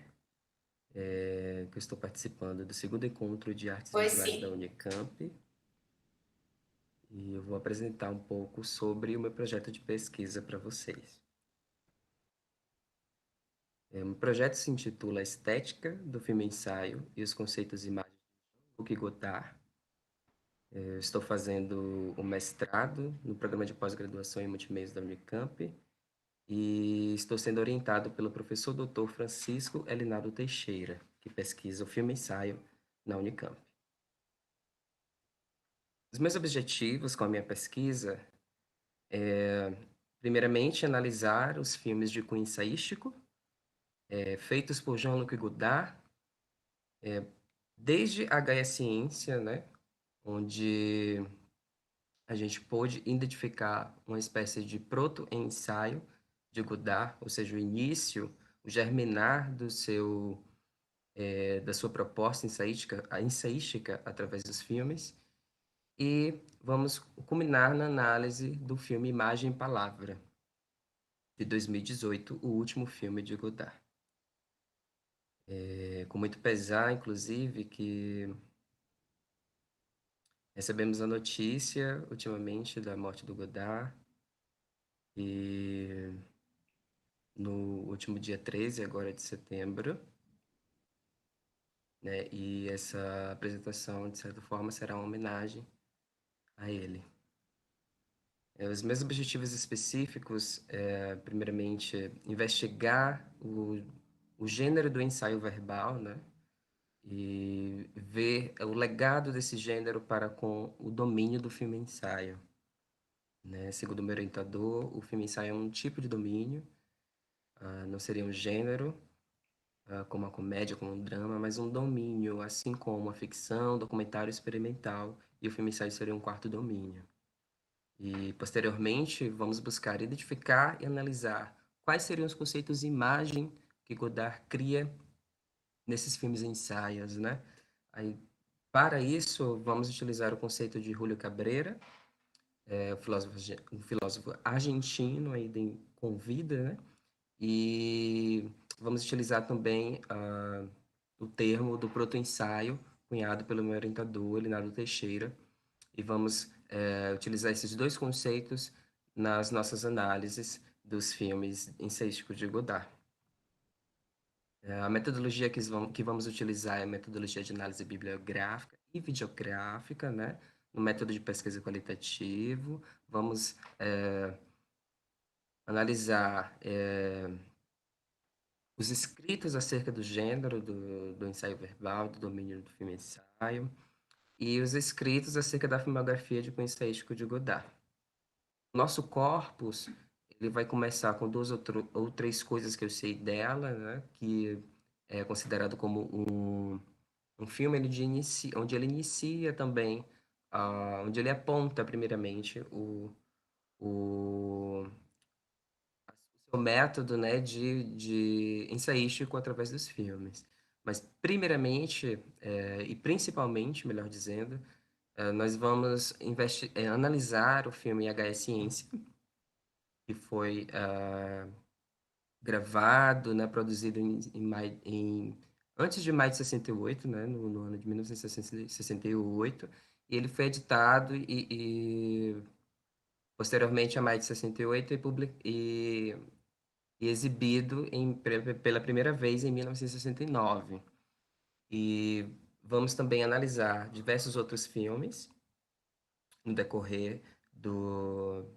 S5: que eu estou participando do segundo encontro de artes visuais da Unicamp. E eu vou apresentar um pouco sobre o meu projeto de pesquisa para vocês. O projeto se intitula Estética do Filme Ensaio e os Conceitos e Imagens de Jean-Luc Godard. Eu estou fazendo o mestrado no programa de pós-graduação em multimeios da Unicamp e estou sendo orientado pelo professor Dr. Francisco Elinaldo Teixeira, que pesquisa o filme-ensaio na Unicamp. Os meus objetivos com a minha pesquisa é, primeiramente, analisar os filmes de cunho ensaístico, feitos por Jean-Luc Godard, desde a Gaia Ciência, né, onde a gente pôde identificar uma espécie de proto-ensaio de Godard, ou seja, o início, o germinar da sua proposta ensaística através dos filmes, e vamos culminar na análise do filme Imagem e Palavra, de 2018, o último filme de Godard. Com muito pesar, inclusive, que recebemos a notícia ultimamente da morte do Godard, e no último dia 13, agora de setembro, né? E essa apresentação, de certa forma, será uma homenagem a ele. Os meus objetivos específicos primeiramente, investigar o gênero do ensaio verbal, né? E ver o legado desse gênero para com o domínio do filme-ensaio, né? Segundo o meu orientador, o filme-ensaio é um tipo de domínio, não seria um gênero, como a comédia, como um drama, mas um domínio, assim como a ficção, documentário experimental, e o filme-ensaio seria um quarto domínio. E, posteriormente, vamos buscar identificar e analisar quais seriam os conceitos de imagem que Godard cria nesses filmes ensaios, né? Aí, para isso, vamos utilizar o conceito de Julio Cabrera, um filósofo argentino aí com vida, né? E vamos utilizar também o termo do proto-ensaio, cunhado pelo meu orientador, Elinaldo Teixeira, e vamos utilizar esses dois conceitos nas nossas análises dos filmes ensaísticos de Godard. A metodologia que vamos utilizar é a metodologia de análise bibliográfica e videográfica, né? No método de pesquisa qualitativo, vamos analisar os escritos acerca do gênero do ensaio verbal, do domínio do filme-ensaio, e os escritos acerca da filmografia de cunho ensaístico de Godard. Nosso corpus, ele vai começar com duas ou três coisas que eu sei dela, né? Que é considerado como um filme onde ele inicia também, onde ele aponta primeiramente o seu método, né, de ensaístico através dos filmes. Mas, primeiramente, e principalmente, melhor dizendo, nós vamos analisar o filme H.S. Ciência, que foi gravado, né, produzido antes de maio de 68, né, no ano de 1968, e ele foi editado e posteriormente a maio de 68 e exibido pela primeira vez em 1969. E vamos também analisar diversos outros filmes no decorrer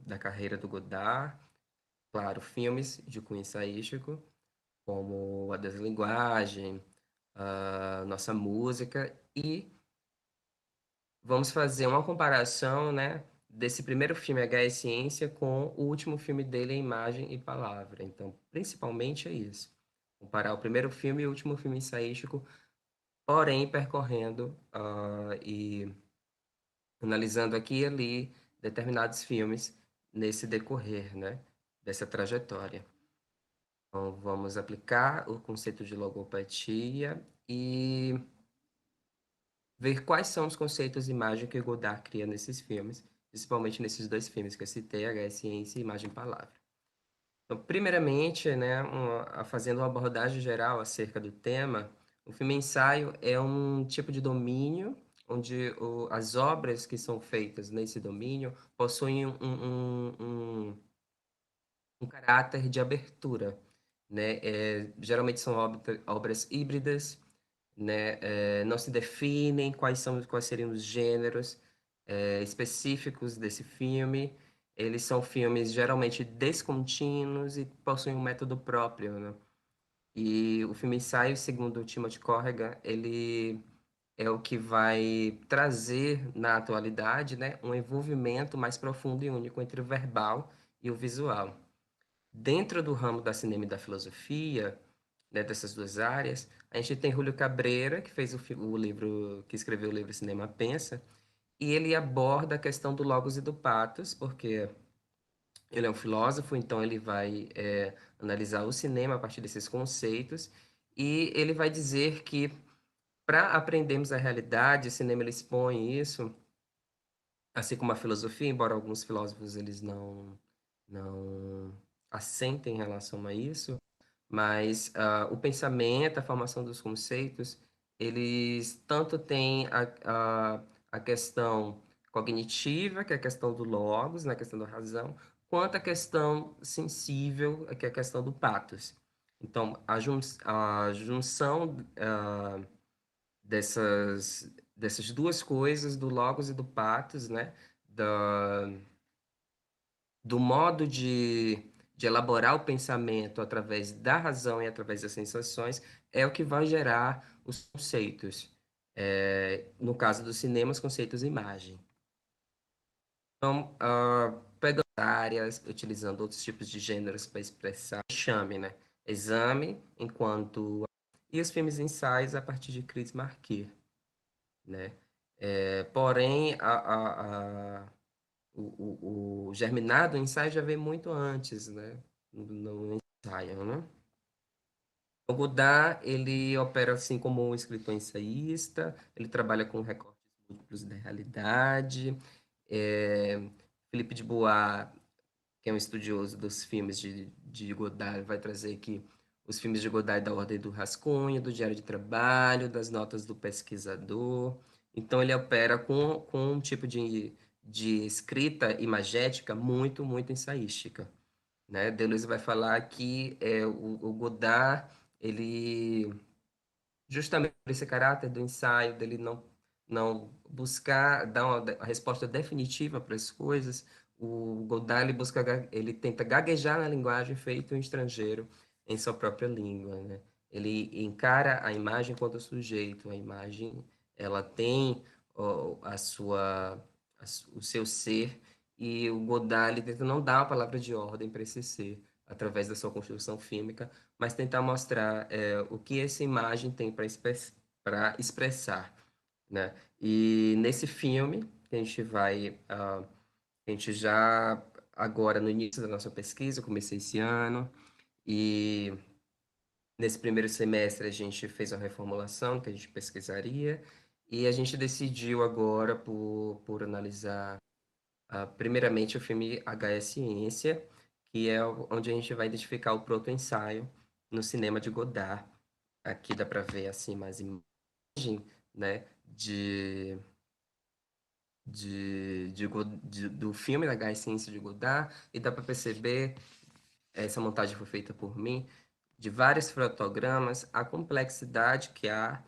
S5: da carreira do Godard, claro, filmes de cunho ensaístico, como A Deslinguagem, a Nossa Música, e vamos fazer uma comparação, né, desse primeiro filme, H.S. Ciência, com o último filme dele, Imagem e Palavra. Então, principalmente é isso. Comparar o primeiro filme e o último filme ensaístico, porém percorrendo e analisando aqui e ali determinados filmes nesse decorrer, né, dessa trajetória. Então, vamos aplicar o conceito de logopatia e ver quais são os conceitos de imagem que Godard cria nesses filmes, principalmente nesses dois filmes que eu citei, H.S. Ciência e Imagem e Palavra. Então, primeiramente, né, fazendo uma abordagem geral acerca do tema, o filme ensaio é um tipo de domínio onde as obras que são feitas nesse domínio possuem um caráter de abertura, né? Geralmente são obras híbridas, né? Não se definem quais seriam os gêneros específicos desse filme, eles são filmes geralmente descontínuos e possuem um método próprio, né? E o filme ensaio, segundo o Timothy Corrigan, ele é o que vai trazer na atualidade, né, um envolvimento mais profundo e único entre o verbal e o visual. Dentro do ramo da cinema e da filosofia, né, dessas duas áreas, a gente tem Júlio Cabreira, que fez o livro, que escreveu o livro Cinema Pensa, e ele aborda a questão do logos e do pathos, porque ele é um filósofo, então ele vai analisar o cinema a partir desses conceitos, e ele vai dizer que para aprendermos a realidade, o cinema ele expõe isso, assim como a filosofia, embora alguns filósofos eles não assentem em relação a isso, mas o pensamento, a formação dos conceitos, eles tanto têm a questão cognitiva, que é a questão do logos, né, a questão da razão, quanto a questão sensível, que é a questão do pathos. Então, a junção dessas duas coisas, do logos e do pathos, né, do modo de elaborar o pensamento através da razão e através das sensações, é o que vai gerar os conceitos. No caso do cinema, os conceitos imagem. Então, pegando áreas, utilizando outros tipos de gêneros para expressar, chame, né? Exame, enquanto... E os filmes ensaios a partir de Chris Marker, né? Porém, o germinado, o ensaio já vem muito antes, né? No ensaio, né? O Godard, ele opera assim como um escritor ensaísta, ele trabalha com recortes múltiplos da realidade. Philippe de Bois, que é um estudioso dos filmes de Godard, vai trazer que os filmes de Godard da ordem do rascunho, do diário de trabalho, das notas do pesquisador. Então, ele opera com um tipo de escrita imagética muito, muito ensaística, né? Deleuze vai falar que o Godard, ele, justamente por esse caráter do ensaio, dele não buscar dar a resposta definitiva para as coisas, o Godard ele tenta gaguejar na linguagem feito um estrangeiro em sua própria língua, né? Ele encara a imagem enquanto sujeito, a imagem ela tem o seu ser, e o Godard ele tenta não dar uma palavra de ordem para esse ser através da sua construção fílmica, mas tentar mostrar o que essa imagem tem para expressar, né? E nesse filme, que a gente já, agora no início da nossa pesquisa, eu comecei esse ano, e nesse primeiro semestre a gente fez uma reformulação que a gente pesquisaria, e a gente decidiu agora por analisar, primeiramente, o filme HS Ciência, que é onde a gente vai identificar o proto-ensaio no cinema de Godard. Aqui dá para ver assim mais imagem, né, do filme da HS Ciência de Godard, e dá para perceber, essa montagem foi feita por mim, de vários fotogramas, a complexidade que há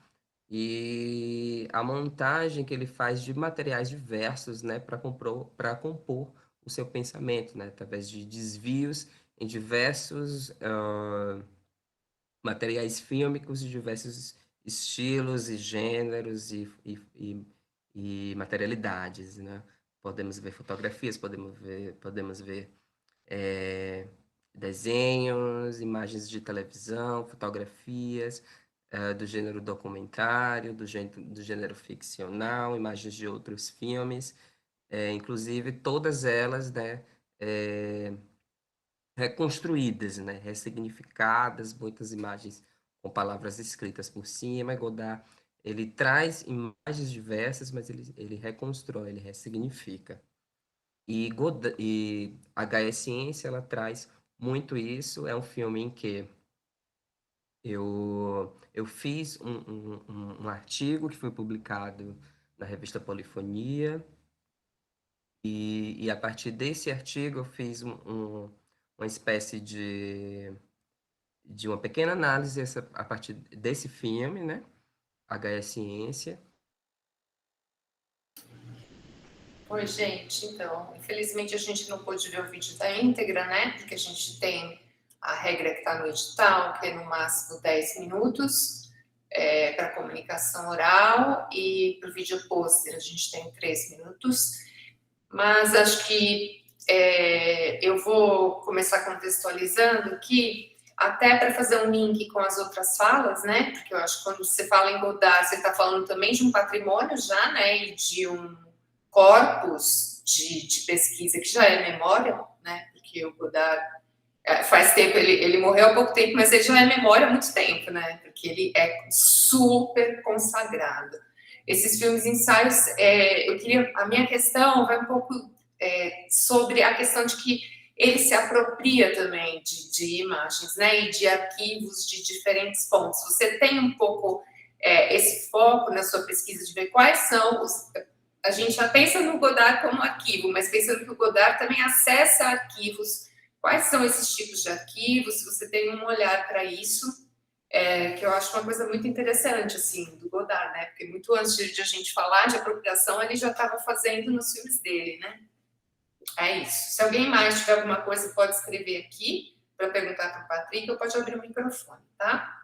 S5: e a montagem que ele faz de materiais diversos, né, para compor o seu pensamento, né, através de desvios em diversos materiais fílmicos de diversos estilos e gêneros e materialidades, né? Podemos ver fotografias, podemos ver desenhos, imagens de televisão, fotografias, do gênero documentário, do gênero ficcional, imagens de outros filmes, inclusive todas elas, né, reconstruídas, né, ressignificadas, muitas imagens com palavras escritas por cima. E Godard, ele traz imagens diversas, mas ele reconstrói, ele ressignifica. E HS Ciência, ela traz muito isso. É um filme em que eu fiz um artigo que foi publicado na revista Polifonia, e a partir desse artigo eu fiz uma espécie de uma pequena análise a partir desse filme, né? HS Ciência.
S1: Oi, gente. Então, infelizmente a gente não pôde ver o vídeo da íntegra, né? Porque a gente tem a regra que está no edital, que é no máximo 10 minutos para comunicação oral, e para o vídeo pôster a gente tem 3 minutos. Mas acho que eu vou começar contextualizando aqui, até para fazer um link com as outras falas, né? Porque eu acho que quando você fala em Godard, você está falando também de um patrimônio já, né? E de um corpus de pesquisa que já é memória, né? Porque o Godard faz tempo, ele morreu há pouco tempo, mas ele já é memória há muito tempo, né? Porque ele é super consagrado. Esses filmes ensaios, a minha questão vai um pouco sobre a questão de que ele se apropria também de imagens, né? E de arquivos de diferentes fontes. Você tem um pouco esse foco na sua pesquisa de ver quais são os. A gente já pensa no Godard como arquivo, mas pensando que o Godard também acessa arquivos. Quais são esses tipos de arquivos? Se você tem um olhar para isso, que eu acho uma coisa muito interessante, assim, do Godard, né? Porque muito antes de a gente falar de apropriação, ele já estava fazendo nos filmes dele, né? É isso. Se alguém mais tiver alguma coisa, pode escrever aqui para perguntar para o Patrick, ou pode abrir o microfone, tá?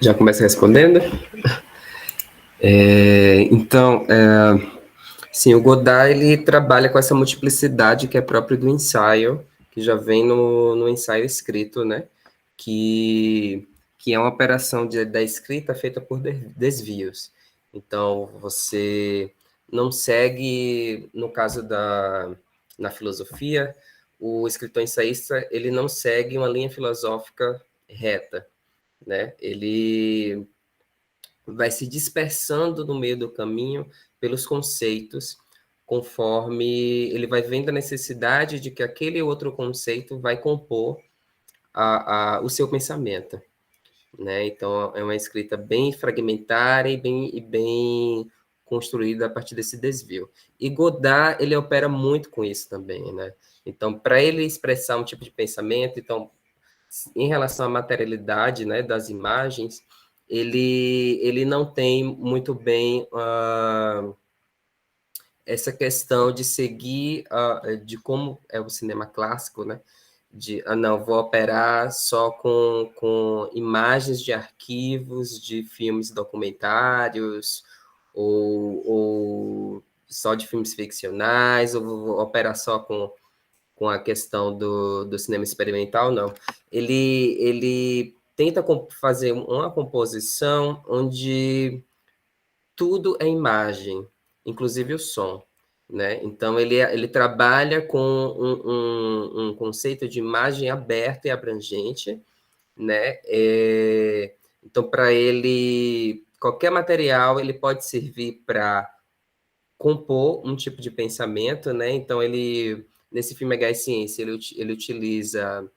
S5: Já começa respondendo? Então, sim, o Godard, ele trabalha com essa multiplicidade que é própria do ensaio, que já vem no ensaio escrito, né? Que é uma operação da escrita feita por desvios. Então, você não segue, no caso na filosofia, o escritor ensaísta, ele não segue uma linha filosófica reta, né? Ele vai se dispersando no meio do caminho pelos conceitos, conforme ele vai vendo a necessidade de que aquele outro conceito vai compor o seu pensamento, né? Então, é uma escrita bem fragmentária e bem construída a partir desse desvio. E Godard, ele opera muito com isso também, né? Então, para ele expressar um tipo de pensamento, então, em relação à materialidade, né, das imagens, ele não tem muito bem essa questão de seguir, de como é o cinema clássico, né? Não, vou operar só com imagens de arquivos de filmes documentários, ou só de filmes ficcionais, ou vou operar só com a questão do cinema experimental, não. Ele tenta fazer uma composição onde tudo é imagem, inclusive o som, né? Então, ele trabalha com um conceito de imagem aberta e abrangente, né? Então, para ele, qualquer material, ele pode servir para compor um tipo de pensamento, né? Então, nesse filme H Ciência, ele utiliza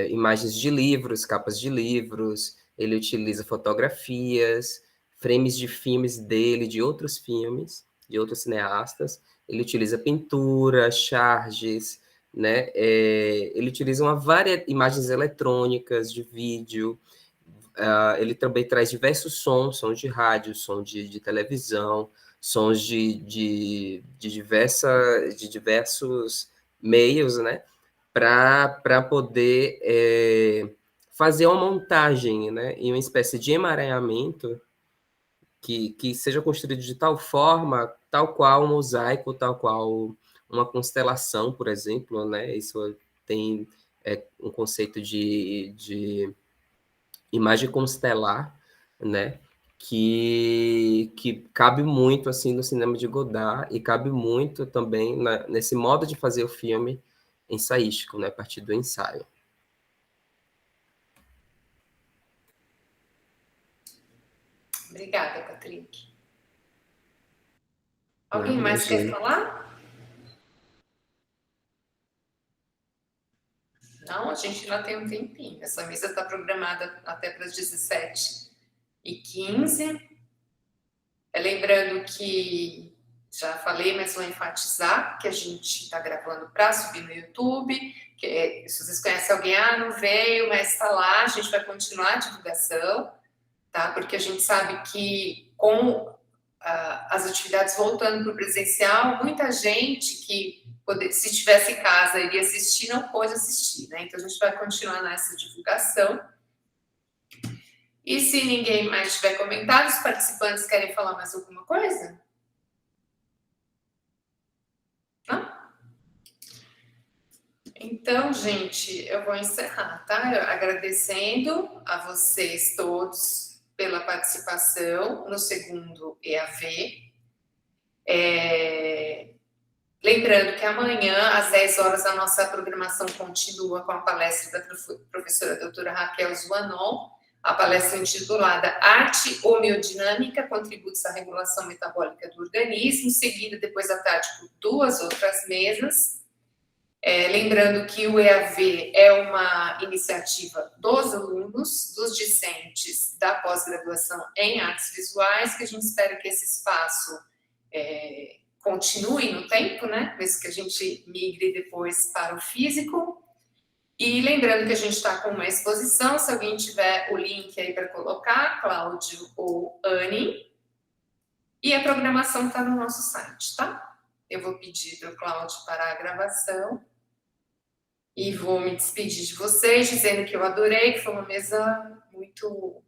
S5: imagens de livros, capas de livros, ele utiliza fotografias, frames de filmes dele, de outros filmes, de outros cineastas, ele utiliza pintura, charges, né? Ele utiliza uma várias imagens eletrônicas, de vídeo, ele também traz diversos sons de rádio, som de televisão, sons de diversos meios, né? Para poder fazer uma montagem, né? E uma espécie de emaranhamento que seja construído de tal forma, tal qual um mosaico, tal qual uma constelação, por exemplo, né? Isso tem um conceito de imagem constelar, né? Que cabe muito assim no cinema de Godard e cabe muito também nesse modo de fazer o filme ensaístico, né? A partir do ensaio.
S1: Obrigada, Patrick. Alguém mais quer falar? Não, a gente ainda tem um tempinho. Essa mesa está programada até para as 17h15. Lembrando que, já falei, mas vou enfatizar, que a gente está gravando para subir no YouTube. Se vocês conhecem alguém, não veio, mas está lá, a gente vai continuar a divulgação. tá? Porque a gente sabe que com as atividades voltando para o presencial, muita gente que, se tivesse em casa, iria assistir, não pôde assistir, né? Então, a gente vai continuar nessa divulgação. E se ninguém mais tiver comentado, os participantes querem falar mais alguma coisa? Não? Então, gente, eu vou encerrar, tá? Agradecendo a vocês todos pela participação no segundo EAV. Lembrando que amanhã, às 10 horas, a nossa programação continua com a palestra da professora doutora Raquel Zuanon, a palestra intitulada Arte Homeodinâmica, Contributos à Regulação Metabólica do Organismo, seguida depois à tarde por 2 outras mesas. Lembrando que o EAV é uma iniciativa dos alunos, dos discentes da pós-graduação em artes visuais, que a gente espera que esse espaço continue no tempo, né? Mesmo que a gente migre depois para o físico. E lembrando que a gente está com uma exposição, se alguém tiver o link aí para colocar, Cláudio ou Anne. E a programação está no nosso site, tá? Eu vou pedir para o Cláudio parar a gravação. E vou me despedir de vocês, dizendo que eu adorei, que foi uma mesa muito